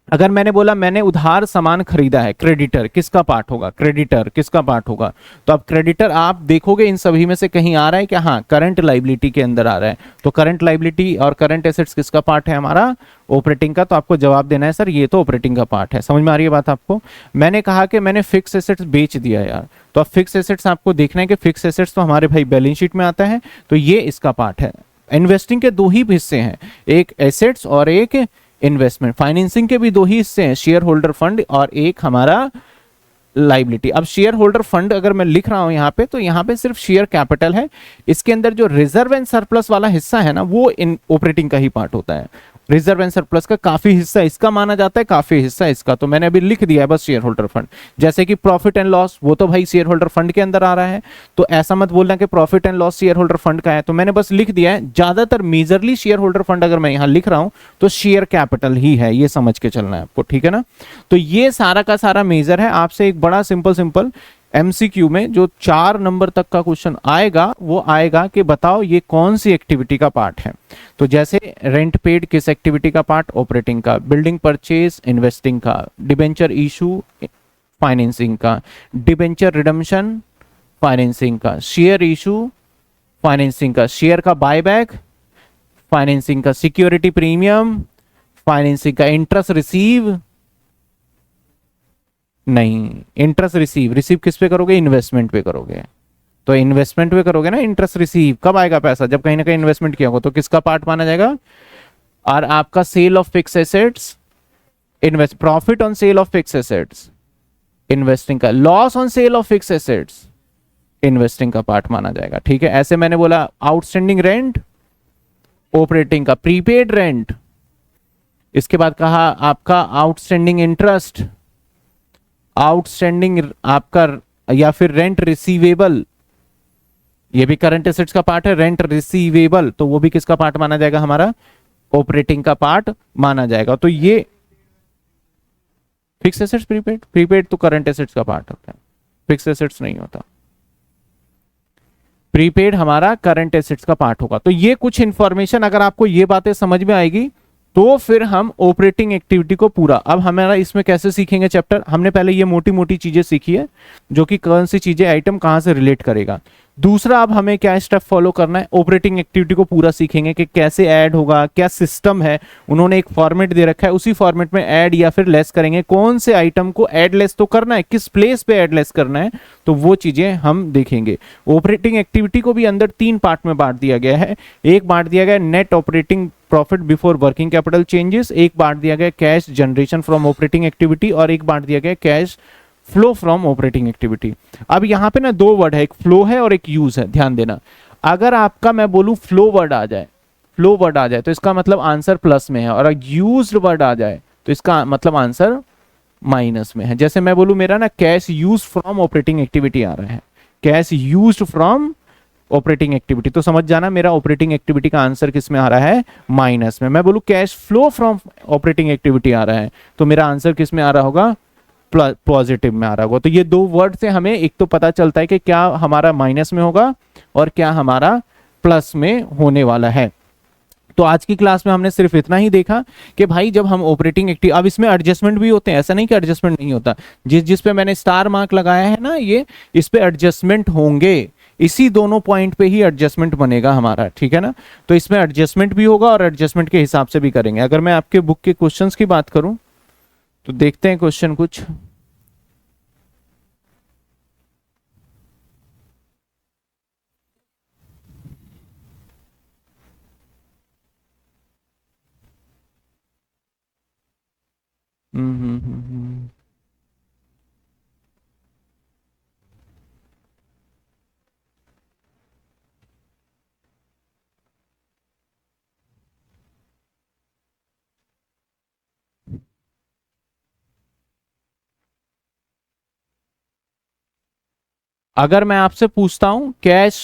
अगर मैंने बोला मैंने उधार सामान खरीदा है, क्रेडिटर किसका पार्ट होगा, क्रेडिटर किसका पार्ट होगा, तो अब क्रेडिटर आप देखोगे इन सभी में से कहीं आ रहा है क्या, हाँ करंट लाइबिलिटी के अंदर आ रहा है। तो करंट लाइबिलिटी और करंट एसेट्स किसका पार्ट है, हमारा ऑपरेटिंग का। तो आपको जवाब देना है सर ये तो ऑपरेटिंग का पार्ट है। समझ में आ रही है बात आपको। मैंने कहा कि मैंने फिक्स एसेट्स बेच दिया यार, तो अब फिक्स एसेट्स आपको देखना है कि फिक्स एसेट्स तो हमारे भाई बैलेंस शीट में आता है, तो ये इसका पार्ट है। इन्वेस्टिंग के दो ही हिस्से हैं, एक एसेट्स और एक इन्वेस्टमेंट। फाइनेंसिंग के भी दो ही हिस्से हैं, शेयर होल्डर फंड और एक हमारा लाइबिलिटी। अब शेयर होल्डर फंड अगर मैं लिख रहा हूं यहाँ पे, तो यहाँ पे सिर्फ शेयर कैपिटल है। इसके अंदर जो रिजर्व एंड सरप्लस वाला हिस्सा है ना, वो इन ऑपरेटिंग का ही पार्ट होता है। रिजर्व एंड सरप्लस का काफी हिस्सा इसका माना जाता है, काफी हिस्सा इसका। तो मैंने अभी लिख दिया है बस शेयर होल्डर फंड। जैसे कि प्रॉफिट एंड लॉस, वो तो भाई शेयर होल्डर फंड के अंदर आ रहा है, तो ऐसा मत बोलना कि profit and loss share holder fund का है। तो मैंने बस लिख दिया है, ज्यादातर मेजरली शेयर होल्डर फंड अगर मैं यहाँ लिख रहा हूं तो शेयर कैपिटल ही है, ये समझ के चलना है आपको, ठीक है ना। तो ये सारा का सारा मेजर है। आपसे एक बड़ा सिंपल एमसीक्यू में जो 4 नंबर तक का क्वेश्चन आएगा वो आएगा कि बताओ ये कौन सी एक्टिविटी का पार्ट है। तो जैसे रेंट पेड किस एक्टिविटी का पार्ट, ऑपरेटिंग का। बिल्डिंग परचेज इन्वेस्टिंग का। डिबेंचर इशू फाइनेंसिंग का। डिबेंचर रिडम्पशन फाइनेंसिंग का। शेयर इशू फाइनेंसिंग का शेयर का बायबैक, फाइनेंसिंग का सिक्योरिटी प्रीमियम, फाइनेंसिंग का इंटरेस्ट रिसीव, नहीं इंटरेस्ट रिसीव, रिसीव किस पे करोगे, इन्वेस्टमेंट पे करोगे, तो इन्वेस्टमेंट पे करोगे ना इंटरेस्ट रिसीव, कब आएगा पैसा, जब कहीं ना कहीं इन्वेस्टमेंट किया होगा, तो किसका पार्ट माना जाएगा, और आपका sale of fix assets, invest profit on sale of fix assets, investing का loss on sale of fix assets, investing का पार्ट माना जाएगा। ठीक है, ऐसे मैंने बोला आउटस्टैंडिंग रेंट, ऑपरेटिंग का प्रीपेड रेंट, इसके बाद कहा आपका आउटस्टैंडिंग इंटरेस्ट, आउटस्टैंडिंग आपका या फिर रेंट रिसीवेबल, ये भी करंट एसेट्स का पार्ट है, रेंट रिसीवेबल, तो वो भी किसका पार्ट माना जाएगा, हमारा ऑपरेटिंग का पार्ट माना जाएगा। तो ये फिक्स एसेट्स, प्रीपेड, प्रीपेड तो करंट एसेट्स का पार्ट होता है, फिक्स एसेट्स नहीं होता, प्रीपेड हमारा करंट एसेट्स का पार्ट होगा। तो ये कुछ इंफॉर्मेशन अगर आपको ये बातें समझ में आएगी तो फिर हम ऑपरेटिंग एक्टिविटी को पूरा, अब हमारा इसमें कैसे सीखेंगे चैप्टर, हमने पहले ये मोटी मोटी चीजें सीखी है जो कि कौन सी चीजें आइटम कहां से रिलेट करेगा। दूसरा अब हमें क्या स्टेप फॉलो करना है, ऑपरेटिंग एक्टिविटी को पूरा सीखेंगे कि कैसे ऐड होगा, क्या सिस्टम है, उन्होंने एक फॉर्मेट दे रखा है उसी फॉर्मेट में ऐड या फिर लेस करेंगे, कौन से आइटम को ऐड लेस तो करना है, किस प्लेस पे ऐड लेस करना है, तो वो चीजें हम देखेंगे। ऑपरेटिंग एक्टिविटी को भी अंदर 3 पार्ट में बांट दिया गया है, एक बांट दिया गया net operating profit before working capital changes, एक बांट दिया गया cash generation from operating activity, और एक बांट दिया गया cash flow from operating activity. अब यहां पे ना 2 वर्ड है, एक फ्लो है और एक यूज है, ध्यान देना। अगर आपका मैं बोलूं फ्लो वर्ड आ जाए, फ्लो वर्ड आ जाए तो इसका मतलब आंसर प्लस में है, और यूज्ड वर्ड आ जाए तो इसका मतलब आंसर माइनस में है। जैसे मैं बोलूं मेरा ना cash use from operating activity आ रहा है, cash used from operating activity, तो समझ जाना मेरा ऑपरेटिंग एक्टिविटी का आंसर किस में आ रहा है, माइनस में। मैं बोलूं cash flow from operating activity आ रहा है तो मेरा आंसर किस में आ रहा होगा, पॉजिटिव में आ रहा होगा। तो ये 2 वर्ड से हमें एक तो पता चलता है कि क्या हमारा माइनस में होगा और क्या हमारा प्लस में होने वाला है। तो आज की क्लास में हमने सिर्फ इतना ही देखा कि भाई जब हम ऑपरेटिंग एक्टिव, अब इसमें एडजस्टमेंट भी होते हैं, ऐसा नहीं कि एडजस्टमेंट नहीं होता, जिस पे मैंने स्टार मार्क लगाया है ना, ये इस पे एडजस्टमेंट होंगे, इसी दोनों पॉइंट पे ही एडजस्टमेंट बनेगा हमारा, ठीक है ना। तो इसमें एडजस्टमेंट भी होगा और एडजस्टमेंट के हिसाब से भी करेंगे। अगर मैं आपके बुक के क्वेश्चंस की बात करूं तो देखते हैं क्वेश्चन कुछ। हम्म। अगर मैं आपसे पूछता हूं कैश,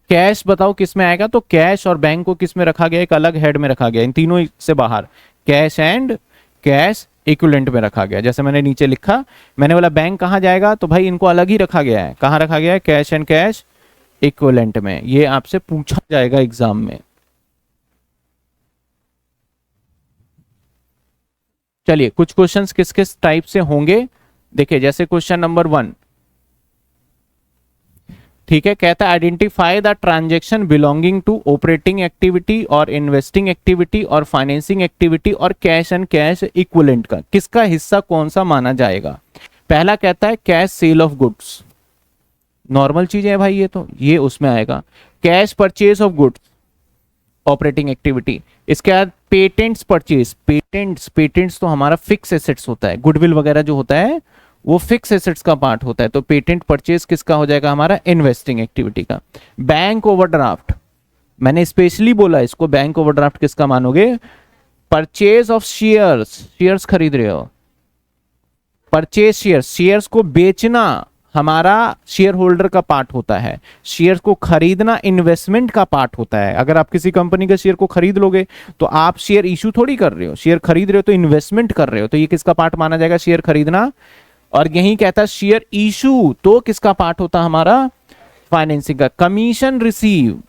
कैश बताओ किस में आएगा, तो कैश और बैंक को किस में रखा गया, एक अलग हेड में रखा गया, इन तीनों से बाहर कैश एंड कैश इक्विवेलेंट में रखा गया। जैसे मैंने नीचे लिखा, मैंने बोला बैंक कहां जाएगा, तो भाई इनको अलग ही रखा गया है, कहां रखा गया है, कैश एंड कैश इक्विवेलेंट में। ये आपसे पूछा जाएगा एग्जाम में। चलिए कुछ क्वेश्चंस किस किस टाइप से होंगे देखिए, जैसे क्वेश्चन नंबर 1, ठीक है, कहता है identify the transaction belonging to operating activity और इन्वेस्टिंग एक्टिविटी और फाइनेंसिंग एक्टिविटी और कैश एंड कैश इक्विवेलेंट का किसका हिस्सा कौन सा माना जाएगा। पहला कहता है cash cell of goods, normal चीज है भाई, ये तो ये उसमें आएगा। Cash purchase of goods operating activity. इसके बाद पेटेंट्स परचेज, पेटेंट्स तो हमारा फिक्स एसेट्स होता है, गुडविल वगैरह जो होता है वो फिक्स एसेट्स का पार्ट होता है, तो पेटेंट परचेज किसका हो जाएगा, हमारा इन्वेस्टिंग एक्टिविटी का। बैंक ओवरड्राफ्ट, मैंने स्पेशली बोला इसको, बैंक ओवरड्राफ्ट किसका मानोगे, परचेज ऑफ शेयर्स, शेयर्स खरीद रहे हो, परचेज शेयर्स, शेयर्स को बेचना हमारा शेयर होल्डर का पार्ट होता है, शेयर्स को खरीदना इन्वेस्टमेंट का पार्ट होता है। अगर आप किसी कंपनी के शेयर को खरीद लोगे तो आप शेयर इशू थोड़ी कर रहे हो, शेयर खरीद रहे हो तो इन्वेस्टमेंट कर रहे हो, तो ये किसका पार्ट माना जाएगा, शेयर खरीदना। और यही कहता है शेयर इशू, तो किसका पार्ट होता है हमारा, फाइनेंसिंग का। कमीशन रिसीव,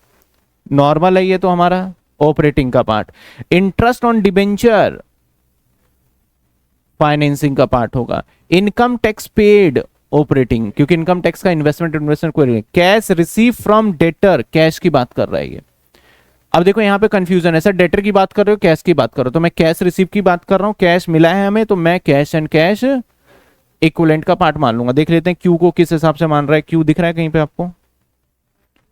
नॉर्मल है ये तो हमारा ऑपरेटिंग का part. Interest on debenture financing का पार्ट होगा। इनकम टैक्स पेड ऑपरेटिंग, क्योंकि इनकम टैक्स का इन्वेस्टमेंट कोई नहीं। Cash receive from debtor, cash की बात कर रहा है ये। अब देखो यहाँ पे कंफ्यूजन है, सर डेटर की बात कर रहे हो कैश की बात कर रहे हो, तो मैं कैश रिसीव की बात कर रहा हूँ, कैश मिला है हमें, तो मैं कैश एंड कैश इक्विवेलेंट का पार्ट मान लूंगा। देख लेते हैं क्यू को किस हिसाब से मान रहा है, क्यू दिख रहा है कहीं पे आपको,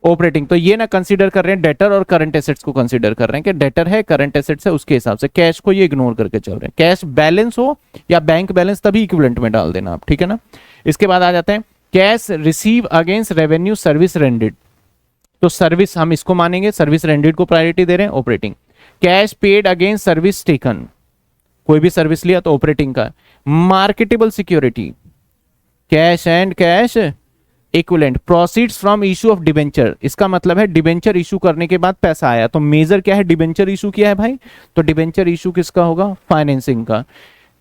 ऑपरेटिंग। तो ये ना कंसीडर कर रहे हैं डेटर और करंट एसेट्स को कंसीडर कर रहे हैं कि डेटर है करंट एसेट्स है, उसके हिसाब से कैश को ये इग्नोर करके चल रहे हैं। कैश बैलेंस हो या बैंक बैलेंस तभी इक्विवेलेंट में डाल देना आप, ठीक है ना। इसके बाद आ जाते हैं cash receive against revenue service rendered, तो सर्विस हम इसको मानेंगे, सर्विस रेंडेड को प्रायोरिटी दे रहे हैं, operating. Cash paid against service taken, कोई भी सर्विस लिया तो ऑपरेटिंग का। Marketable security, cash and cash equivalent. Proceeds from issue of debenture, इसका मतलब है डिबेंचर इशू करने के बाद पैसा आया, तो मेजर क्या है, डिबेंचर इशू किया है भाई, तो डिबेंचर इशू किसका होगा, फाइनेंसिंग का।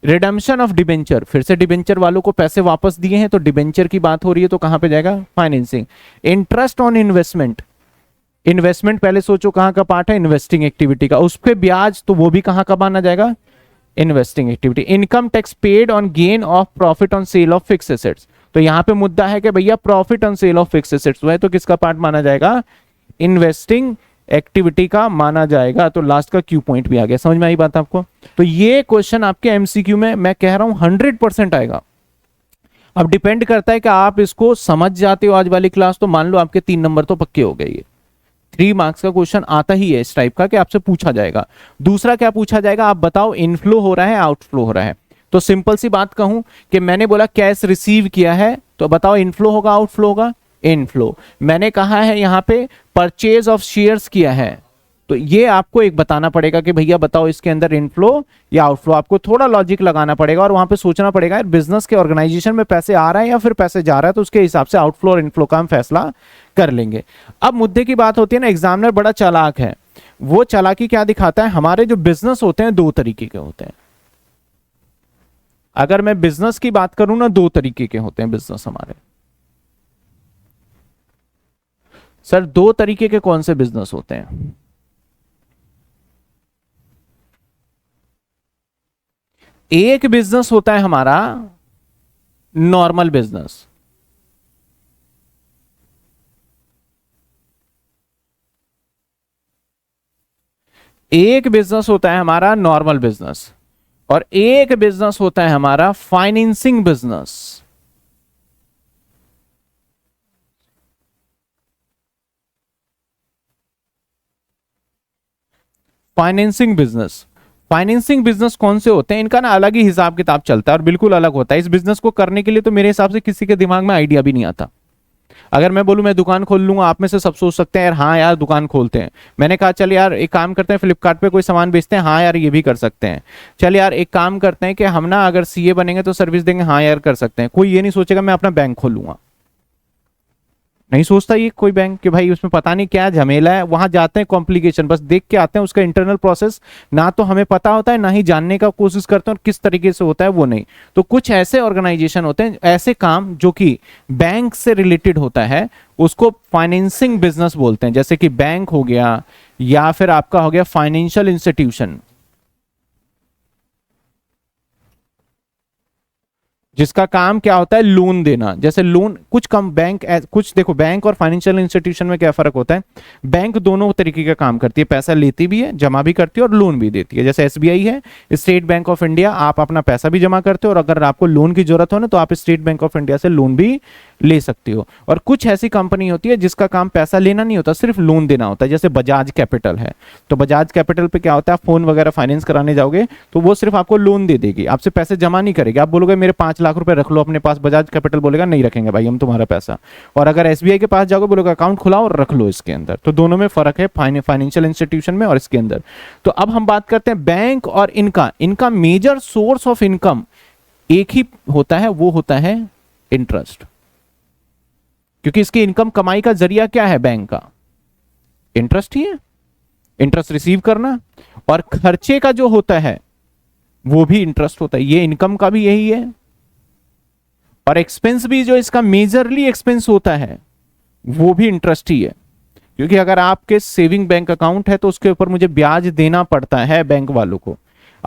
रिडम्पशन ऑफ डिबेंचर, फिर से डिबेंचर वालों को पैसे वापस दिए हैं तो डिबेंचर की बात हो रही है, तो कहां पे जाएगा, financing. Interest on investment, investment पहले सोचो कहां का पार्ट है, इन्वेस्टिंग एक्टिविटी का, उस पे ब्याज, तो वो भी कहां का माना जाएगा, investing activity. Income tax paid on gain of profit on sale of fix assets, तो यहां पे मुद्दा है कि भैया profit on sale of fix assets हुआ है, तो किसका पार्ट माना जाएगा, इन्वेस्टिंग एक्टिविटी का माना जाएगा। तो लास्ट का क्यू पॉइंट भी आ गया, समझ में आई बात आपको। तो ये क्वेश्चन आपके एमसीक्यू में मैं कह रहा हूं 100% आएगा। अब डिपेंड करता है कि आप इसको समझ जाते हो आज वाली क्लास, तो मान लो आपके 3 नंबर तो पक्के हो गए। ये 3 मार्क्स का क्वेश्चन आता ही है इस टाइप का कि आपसे पूछा जाएगा। दूसरा क्या पूछा जाएगा, आप बताओ इनफ्लो हो रहा है आउटफ्लो हो रहा है, तो सिंपल सी बात कहूं कि मैंने बोला कैश रिसीव किया है, तो बताओ इनफ्लो होगा आउटफ्लो होगा, इनफ्लो। मैंने कहा है यहां पे परचेज ऑफ शेयर्स किया है, तो ये आपको एक बताना पड़ेगा कि भैया बताओ इसके अंदर इनफ्लो या आउटफ्लो, आपको थोड़ा लॉजिक लगाना पड़ेगा और वहां पे सोचना पड़ेगा बिजनेस के ऑर्गेनाइजेशन में पैसे आ रहा है या फिर पैसे जा रहा है, तो उसके हिसाब से आउटफ्लो और इनफ्लो का हम फैसला कर लेंगे। अब मुद्दे की बात होती है ना, एग्जामिनर बड़ा चालाक है, वो चालाकी क्या दिखाता है, हमारे जो बिजनेस होते हैं 2 तरीके के होते हैं। अगर मैं बिजनेस की बात करूं ना, 2 तरीके के होते हैं बिजनेस हमारे। सर 2 तरीके के कौन से बिजनेस होते हैं, एक बिजनेस होता है हमारा नॉर्मल बिजनेस, एक बिजनेस होता है हमारा नॉर्मल बिजनेस, और एक बिजनेस होता है हमारा financing business. Financing business, financing business कौन से होते हैं, इनका ना अलग ही हिसाब किताब चलता है और बिल्कुल अलग होता है। इस बिजनेस को करने के लिए तो मेरे हिसाब से किसी के दिमाग में आइडिया भी नहीं आता। अगर मैं बोलूं मैं दुकान खोल लूंगा, आप में से सब सोच सकते हैं यार हाँ यार दुकान खोलते हैं। मैंने कहा चल यार एक काम करते हैं, फ्लिपकार्ट पे कोई सामान बेचते हैं, हाँ यार ये भी कर सकते हैं। चल यार एक काम करते हैं कि हम ना अगर सीए बनेंगे तो सर्विस देंगे, हाँ यार कर सकते हैं। कोई ये नहीं सोचेगा मैं अपना बैंक खोलूंगा, नहीं सोचता ये कोई बैंक कि भाई उसमें पता नहीं क्या झमेला है। वहां जाते हैं कॉम्प्लिकेशन बस देख के आते हैं, उसका इंटरनल प्रोसेस ना तो हमें पता होता है ना ही जानने का कोशिश करते हैं, और किस तरीके से होता है वो नहीं। तो कुछ ऐसे ऑर्गेनाइजेशन होते हैं, ऐसे काम जो कि बैंक से रिलेटेड होता है, उसको फाइनेंसिंग बिजनेस बोलते हैं। जैसे कि बैंक हो गया या फिर आपका हो गया फाइनेंशियल इंस्टीट्यूशन, जिसका काम क्या होता है लोन देना। जैसे लोन कुछ कम बैंक कुछ देखो, बैंक और फाइनेंशियल इंस्टीट्यूशन में क्या फर्क होता है, बैंक दोनों तरीके का काम करती है, पैसा लेती भी है जमा भी करती है और लोन भी देती है। जैसे एसबीआई है, स्टेट बैंक ऑफ इंडिया, आप अपना पैसा भी जमा करते हो और अगर आपको लोन की जरूरत हो ना तो आप स्टेट बैंक ऑफ इंडिया से लोन भी ले सकते हो। और कुछ ऐसी कंपनी होती है जिसका काम पैसा लेना नहीं होता, सिर्फ लोन देना होता है। जैसे बजाज कैपिटल है, तो बजाज कैपिटल पे क्या होता है, फोन वगैरह फाइनेंस कराने जाओगे तो वो सिर्फ आपको लोन दे देगी, आपसे पैसे जमा नहीं करेगी। आप बोलोगे मेरे 5 लाख रुपए रख लो अपने पास, बजाज कैपिटल बोलेगा नहीं रखेंगे भाई हम तुम्हारा पैसा। और अगर एसबीआई के पास जाओगे बोलोगे अकाउंट खुलाओ और रख लो इसके अंदर। तो दोनों में फर्क है फाइनेंशियल इंस्टीट्यूशन में और इसके अंदर। तो अब हम बात करते हैं बैंक और इनका मेजर सोर्स ऑफ इनकम एक ही होता है, वो होता है इंटरेस्ट। क्योंकि इसकी इनकम कमाई का जरिया क्या है बैंक का, इंटरेस्ट ही है, इंटरेस्ट रिसीव करना। और खर्चे का जो होता है वो भी इंटरेस्ट होता है, ये इनकम का भी यही है। और एक्सपेंस भी जो इसका मेजरली एक्सपेंस होता है वो भी इंटरेस्ट ही है। क्योंकि अगर आपके सेविंग बैंक अकाउंट है तो उसके ऊपर मुझे ब्याज देना पड़ता है बैंक वालों को।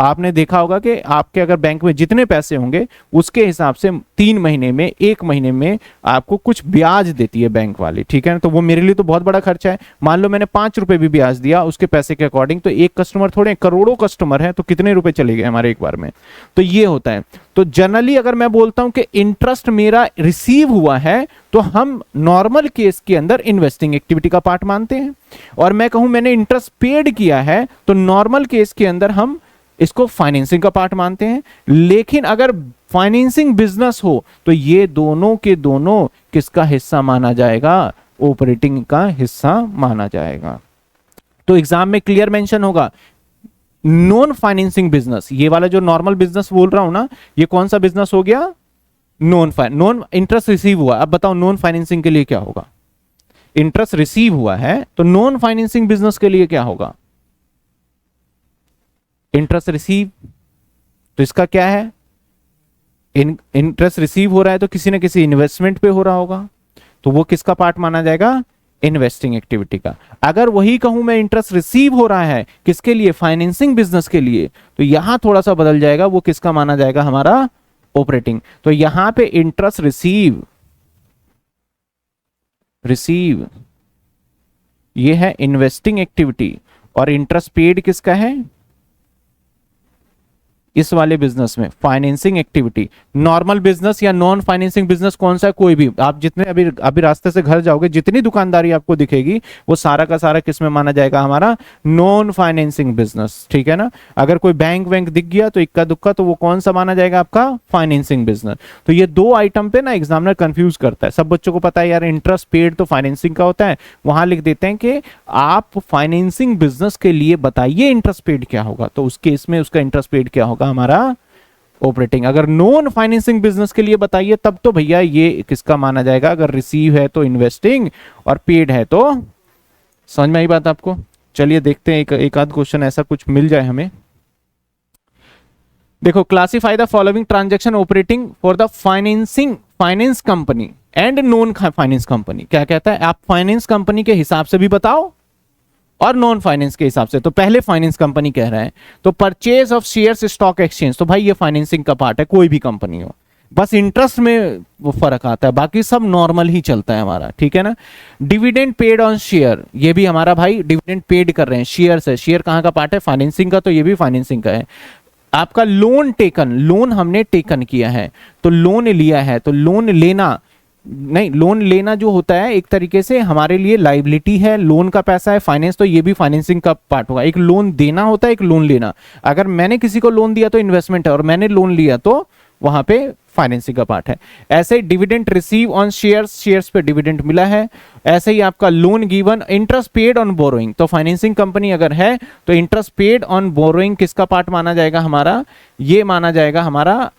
आपने देखा होगा कि आपके अगर बैंक में जितने पैसे होंगे उसके हिसाब से 3 महीने में, 1 महीने में आपको कुछ ब्याज देती है बैंक वाली, ठीक है ना। तो वो मेरे लिए तो बहुत बड़ा खर्चा है। मान लो मैंने 5 रुपए भी ब्याज दिया उसके पैसे के अकॉर्डिंग, तो एक कस्टमर थोड़े, करोड़ों कस्टमर है, तो कितने रुपए चले गए हमारे एक बार में। तो ये होता है। तो जनरली अगर मैं बोलता हूं कि इंटरेस्ट मेरा रिसीव हुआ है तो हम नॉर्मल केस के अंदर इन्वेस्टिंग एक्टिविटी का पार्ट मानते हैं, और मैं कहूं मैंने इंटरेस्ट पेड किया है तो नॉर्मल केस के अंदर हम इसको फाइनेंसिंग का पार्ट मानते हैं। लेकिन अगर फाइनेंसिंग बिजनेस हो तो ये दोनों के दोनों किसका हिस्सा माना जाएगा? ऑपरेटिंग का हिस्सा माना जाएगा। तो एग्जाम में क्लियर मेंशन होगा नॉन फाइनेंसिंग बिजनेस, ये वाला जो नॉर्मल बिजनेस बोल रहा हूं ना, ये कौन सा बिजनेस हो गया? नॉन इंटरेस्ट रिसीव हुआ। अब बताओ नॉन फाइनेंसिंग के लिए क्या होगा? इंटरेस्ट रिसीव हुआ है तो नॉन फाइनेंसिंग बिजनेस के लिए क्या होगा? इंटरेस्ट रिसीव, तो इसका क्या है? इंटरेस्ट रिसीव हो रहा है तो किसी ना किसी इन्वेस्टमेंट पे हो रहा होगा, तो वो किसका पार्ट माना जाएगा? इन्वेस्टिंग एक्टिविटी का। अगर वही कहूं मैं इंटरेस्ट रिसीव हो रहा है किसके लिए? फाइनेंसिंग बिजनेस के लिए, तो यहां थोड़ा सा बदल जाएगा, वो किसका माना जाएगा? हमारा ऑपरेटिंग। तो यहां पे इंटरेस्ट रिसीव ये है इन्वेस्टिंग एक्टिविटी, और इंटरेस्ट पेड किसका है? इस वाले बिजनेस में फाइनेंसिंग एक्टिविटी। नॉर्मल बिजनेस या नॉन फाइनेंसिंग बिजनेस कौन सा है? कोई भी। आप जितने अभी रास्ते से घर जाओगे जितनी दुकानदारी आपको दिखेगी वो सारा का सारा किस में माना जाएगा? हमारा नॉन फाइनेंसिंग बिजनेस, ठीक है ना। अगर कोई बैंक वैंक दिख गया तो इक्का दुक्का, तो वो कौन सा माना जाएगा? आपका फाइनेंसिंग बिजनेस। तो ये दो आइटम पे ना एग्जामिनर कंफ्यूज करता है। सब बच्चों को पता है यार इंटरेस्ट पेड तो फाइनेंसिंग का होता है, वहां लिख देते हैं कि आप फाइनेंसिंग बिजनेस के लिए बताइए इंटरेस्ट पेड क्या होगा, तो उस केस में उसका इंटरेस्ट पेड क्या होगा? हमारा ऑपरेटिंग। अगर नॉन फाइनेंसिंग बिजनेस के लिए बताइए तब तो भैया ये किसका माना जाएगा? अगर रिसीव है तो इन्वेस्टिंग, और पेड है तो, समझ में आई बात आपको? चलिए देखते हैं एक आध क्वेश्चन ऐसा कुछ मिल जाए हमें। देखो, classify the following transaction operating for the finance company and non finance company. क्या कहता है? आप फाइनेंस कंपनी के हिसाब से भी बताओ और नॉन फाइनेंस के हिसाब से। तो पहले फाइनेंस कंपनी कह रहा है, तो purchase of shares stock exchange, तो भाई ये फाइनेंसिंग का पार्ट है, कोई भी कंपनी हो, बस इंटरेस्ट में वो फर्क आता है, बाकी सब नॉर्मल ही चलता है हमारा, ठीक है ना। डिविडेंड पेड ऑन शेयर, ये भी हमारा भाई डिविडेंड पेड कर रहे हैं, शेयर से। शेयर कहाँ का पार्ट है? फाइनेंसिंग का, तो ये भी फाइनेंसिंग का है। आपका लोन टेकन, लोन हमने टेकन किया है, तो लोन लिया है, तो लोन लेना नहीं, लोन लेना जो होता है एक तरीके से हमारे लिए लाइबिलिटी है, लोन का पैसा है, फाइनेंस, तो ये भी फाइनेंसिंग का पार्ट होगा। एक लोन देना होता है, एक लोन लेना। अगर मैंने किसी को लोन दिया तो इन्वेस्टमेंट है, और मैंने लोन लिया तो वहां पे फाइनेंसिंग का पार्ट है। ऐसे ही dividend receive on shares, shares पे डिविडेंड मिला है। ऐसे ही आपका loan given, interest paid on borrowing, तो फाइनेंसिंग कंपनी अगर है तो इंटरेस्ट पेड ऑन बोरोइंग किसका पार्ट माना जाएगा? हमारा ये माना जाएगा हमारा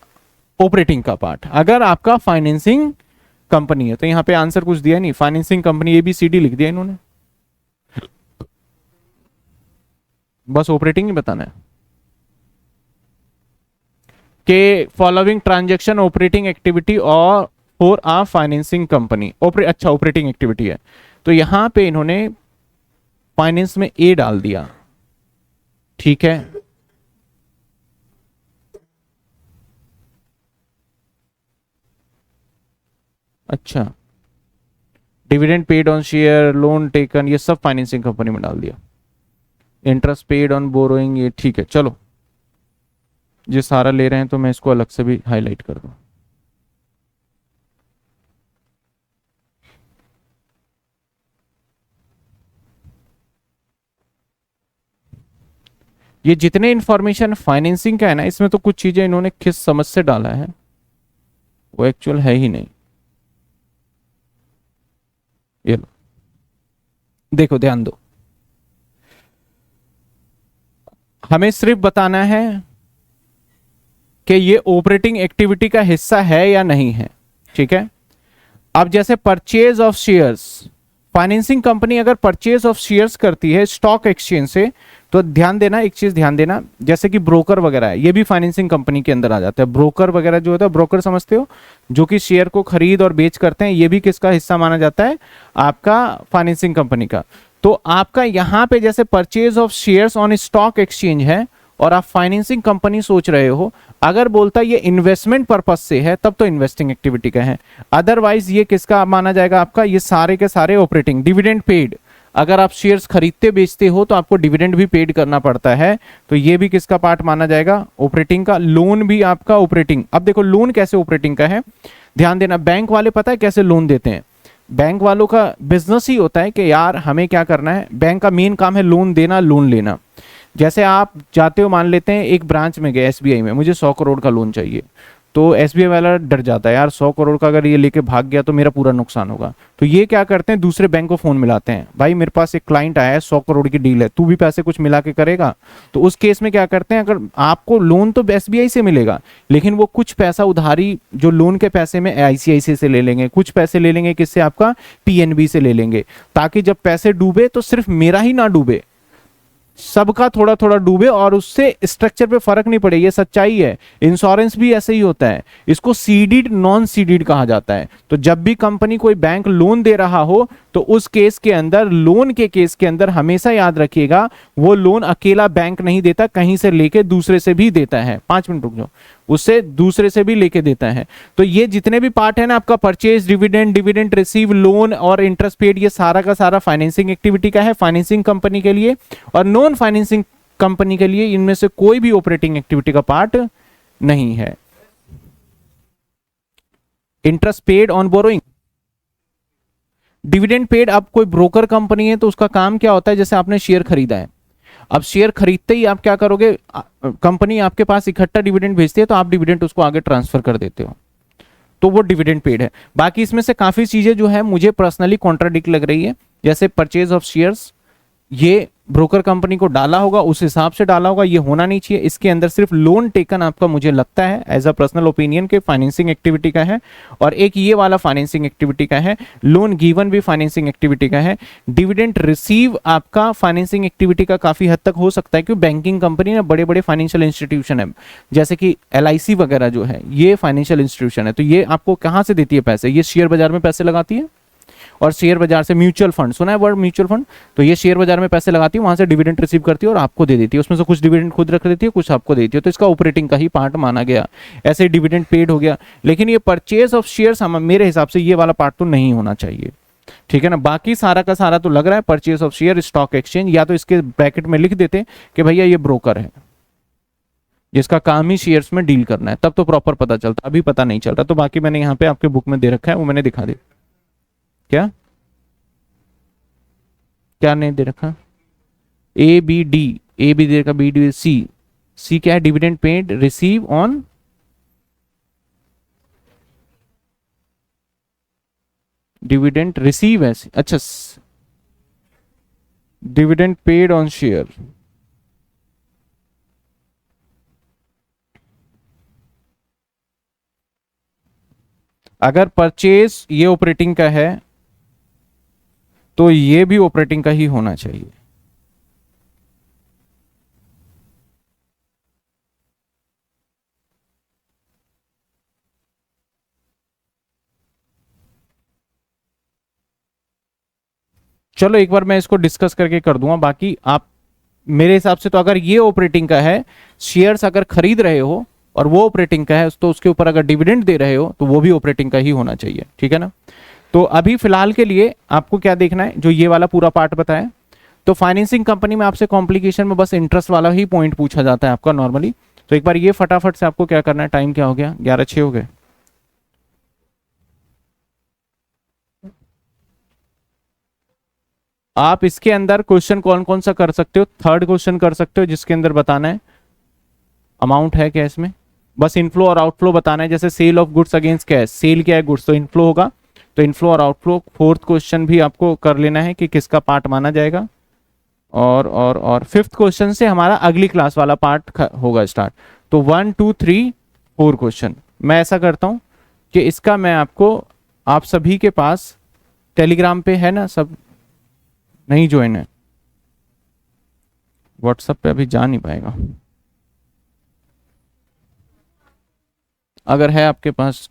ऑपरेटिंग का पार्ट। अगर आपका फाइनेंसिंग कंपनी है तो यहां पे आंसर कुछ दिया नहीं, फाइनेंसिंग कंपनी ABCD लिख दिया इन्होंने, बस ऑपरेटिंग ही बताना है कि फॉलोइंग ट्रांजैक्शन ऑपरेटिंग एक्टिविटी और फॉर आ फाइनेंसिंग कंपनी। अच्छा, ऑपरेटिंग एक्टिविटी है, तो यहां पे इन्होंने फाइनेंस में A डाल दिया, ठीक है। अच्छा, dividend paid on share, loan taken, ये सब फाइनेंसिंग कंपनी में डाल दिया। इंटरेस्ट पेड ऑन बोरोइंग, ये ठीक है। चलो, ये सारा ले रहे हैं तो मैं इसको अलग से भी हाईलाइट कर दूं। ये जितने इंफॉर्मेशन फाइनेंसिंग का है ना, इसमें तो कुछ चीजें इन्होंने किस समझ से डाला है वो एक्चुअल है ही नहीं। ये लो, देखो, ध्यान दो, हमें सिर्फ बताना है कि ये ऑपरेटिंग एक्टिविटी का हिस्सा है या नहीं है, ठीक है। अब जैसे purchase of shares, financing company अगर परचेज ऑफ शेयर्स करती है स्टॉक एक्सचेंज से, तो ध्यान देना, एक चीज ध्यान देना, जैसे कि ब्रोकर वगैरह है, ये भी फाइनेंसिंग कंपनी के अंदर आ जाता है। ब्रोकर वगैरह जो होता है, ब्रोकर समझते हो, जो कि शेयर को खरीद और बेच करते हैं, ये भी किसका हिस्सा माना जाता है? आपका फाइनेंसिंग कंपनी का। तो आपका यहां पे जैसे purchase of shares on stock exchange है, और आप फाइनेंसिंग कंपनी सोच रहे हो, अगर बोलता ये इन्वेस्टमेंट पर्पस से है तब तो इन्वेस्टिंग एक्टिविटी का है, अदरवाइज ये किसका माना जाएगा आपका, ये सारे के सारे ऑपरेटिंग डिविडेंड पेड। अगर आप शेयर्स खरीदते बेचते हो तो आपको डिविडेंड भी पेड करना पड़ता है, तो ये भी किसका पार्ट माना जाएगा, ऑपरेटिंग का। लोन भी आपका ऑपरेटिंग। अब देखो लोन कैसे ऑपरेटिंग का है, ध्यान देना। बैंक वाले पता है कैसे लोन देते हैं, बैंक वालों का बिजनेस ही होता है कि यार हमें क्या करना है, बैंक का मेन काम है लोन देना, लोन लेना। जैसे आप जाते हो, मान लेते हैं एक ब्रांच में गए एसबीआई में, मुझे 100 करोड़ का लोन चाहिए, तो एसबीआई वाला डर जाता है यार 100 करोड़ का अगर ये लेके भाग गया तो मेरा पूरा नुकसान होगा, तो ये क्या करते हैं, दूसरे बैंक को फोन मिलाते हैं, भाई मेरे पास एक क्लाइंट आया है 100 करोड़ की डील है, तू भी पैसे कुछ मिला के करेगा। तो उस केस में क्या करते हैं, अगर आपको लोन तो एसबीआई से मिलेगा, लेकिन वो कुछ पैसा उधारी जो लोन के पैसे में आईसीआईसी से ले लेंगे, कुछ पैसे ले लेंगे किससे, आपका पीएनबी से ले लेंगे, ताकि जब पैसे डूबे तो सिर्फ मेरा ही ना डूबे, सबका थोड़ा थोड़ा डूबे और उससे स्ट्रक्चर पे फर्क नहीं पड़े। ये सच्चाई है। इंश्योरेंस भी ऐसे ही होता है, इसको सीडेड नॉन सीडेड कहा जाता है। तो जब भी कंपनी कोई बैंक लोन दे रहा हो तो उस केस के अंदर, लोन के केस के अंदर हमेशा याद रखिएगा वो लोन अकेला बैंक नहीं देता, कहीं से लेके दूसरे से भी देता है। 5 मिनट रुक जाओ, उससे दूसरे से भी लेके देता है। तो ये जितने भी पार्ट है ना आपका, purchase, dividend, dividend receive, loan और इंटरेस्ट पेड, ये सारा का सारा फाइनेंसिंग एक्टिविटी का है, फाइनेंसिंग कंपनी के लिए। और नॉन फाइनेंसिंग कंपनी के लिए इनमें से कोई भी ऑपरेटिंग एक्टिविटी का पार्ट नहीं है। Interest paid on borrowing, dividend paid. अब कोई ब्रोकर कंपनी है तो उसका काम क्या होता है, जैसे आपने शेयर खरीदा है, अब शेयर खरीदते ही आप क्या करोगे, कंपनी आपके पास इकट्ठा डिविडेंड भेजती है तो आप डिविडेंड उसको आगे ट्रांसफर कर देते हो, तो वो डिविडेंड पेड है। बाकी इसमें से काफी चीजें जो है मुझे पर्सनली कॉन्ट्राडिक्ट लग रही है, जैसे परचेज ऑफ शेयर्स, ये ब्रोकर कंपनी को डाला होगा, उस हिसाब से डाला होगा, ये होना नहीं चाहिए। इसके अंदर सिर्फ लोन टेकन आपका, मुझे लगता है एज अ पर्सनल ओपिनियन के फाइनेंसिंग एक्टिविटी का है, और एक ये वाला फाइनेंसिंग एक्टिविटी का है। लोन गिवन भी फाइनेंसिंग एक्टिविटी का है। डिविडेंड रिसीव आपका फाइनेंसिंग एक्टिविटी का काफी हद तक हो सकता है, क्योंकि बैंकिंग कंपनी ना बड़े बड़े फाइनेंशियल इंस्टीट्यूशन है, जैसे कि एलआईसी वगैरह जो है, ये फाइनेंशियल इंस्टीट्यूशन है, तो ये आपको कहाँ से देती है पैसे, ये शेयर बाजार में पैसे लगाती है, और शेयर बाजार से म्यूचुअल फंड, सुना है वर्ड म्यूचुअल फंड, तो ये शेयर बाजार में पैसे लगाती है, वहां से डिविडेंड रिसीव करती है और आपको दे देती है, उसमें से कुछ डिविडेंड खुद रख देती है, कुछ आपको देती है, तो इसका ऑपरेटिंग का ही पार्ट माना गया, ऐसे डिविडेंड पेड हो गया। लेकिन ये परचेज ऑफ शेयर्स मेरे हिसाब से ये वाला पार्ट तो नहीं होना चाहिए, ठीक है ना। बाकी सारा का सारा तो लग रहा है purchase of share, stock exchange, या तो इसके ब्रैकेट में लिख देते कि भैया ये ब्रोकर है जिसका काम ही शेयर्स में डील करना है, तब तो प्रॉपर पता चलता, अभी पता नहीं चल रहा। तो बाकी मैंने यहाँ पे आपके बुक में दे रखा है, वो मैंने दिखा दिया। क्या क्या नहीं दे रखा, ए बी डी, ए भी दे रखा, बी डी, सी, सी क्या है, dividend paid receive on, dividend receive है, अच्छा, डिविडेंड पेड ऑन शेयर। अगर परचेज ये ऑपरेटिंग का है तो ये भी ऑपरेटिंग का ही होना चाहिए। चलो एक बार मैं इसको डिस्कस करके कर दूंगा, बाकी आप मेरे हिसाब से तो अगर ये ऑपरेटिंग का है, शेयर्स अगर खरीद रहे हो और वो ऑपरेटिंग का है, तो उसके ऊपर अगर डिविडेंड दे रहे हो तो वो भी ऑपरेटिंग का ही होना चाहिए, ठीक है ना। तो अभी फिलहाल के लिए आपको क्या देखना है, जो ये वाला पूरा पार्ट बताया। तो फाइनेंसिंग कंपनी में आपसे कॉम्प्लिकेशन में बस इंटरेस्ट वाला ही पॉइंट पूछा जाता है आपका नॉर्मली। तो एक बार ये फटाफट से आपको क्या करना है, टाइम क्या हो गया, 11:06 हो गए। आप इसके अंदर क्वेश्चन कौन कौन सा कर सकते हो, थर्ड क्वेश्चन कर सकते हो जिसके अंदर बताना है अमाउंट है क्या इसमें, बस इनफ्लो और आउटफ्लो बताना है। जैसे sale of goods against cash, sale क्या है, गुड्स, तो इनफ्लो होगा, तो इनफ्लो और आउटफ्लो। फोर्थ क्वेश्चन भी आपको कर लेना है कि किसका पार्ट माना जाएगा। और फिफ्थ क्वेश्चन से हमारा अगली क्लास वाला पार्ट होगा स्टार्ट। तो 1 2 3 4 क्वेश्चन। मैं ऐसा करता हूं कि इसका मैं आपको, आप सभी के पास टेलीग्राम पे है ना, सब नहीं ज्वाइन है, व्हाट्सएप पे अभी जा नहीं पाएगा, अगर है आपके पास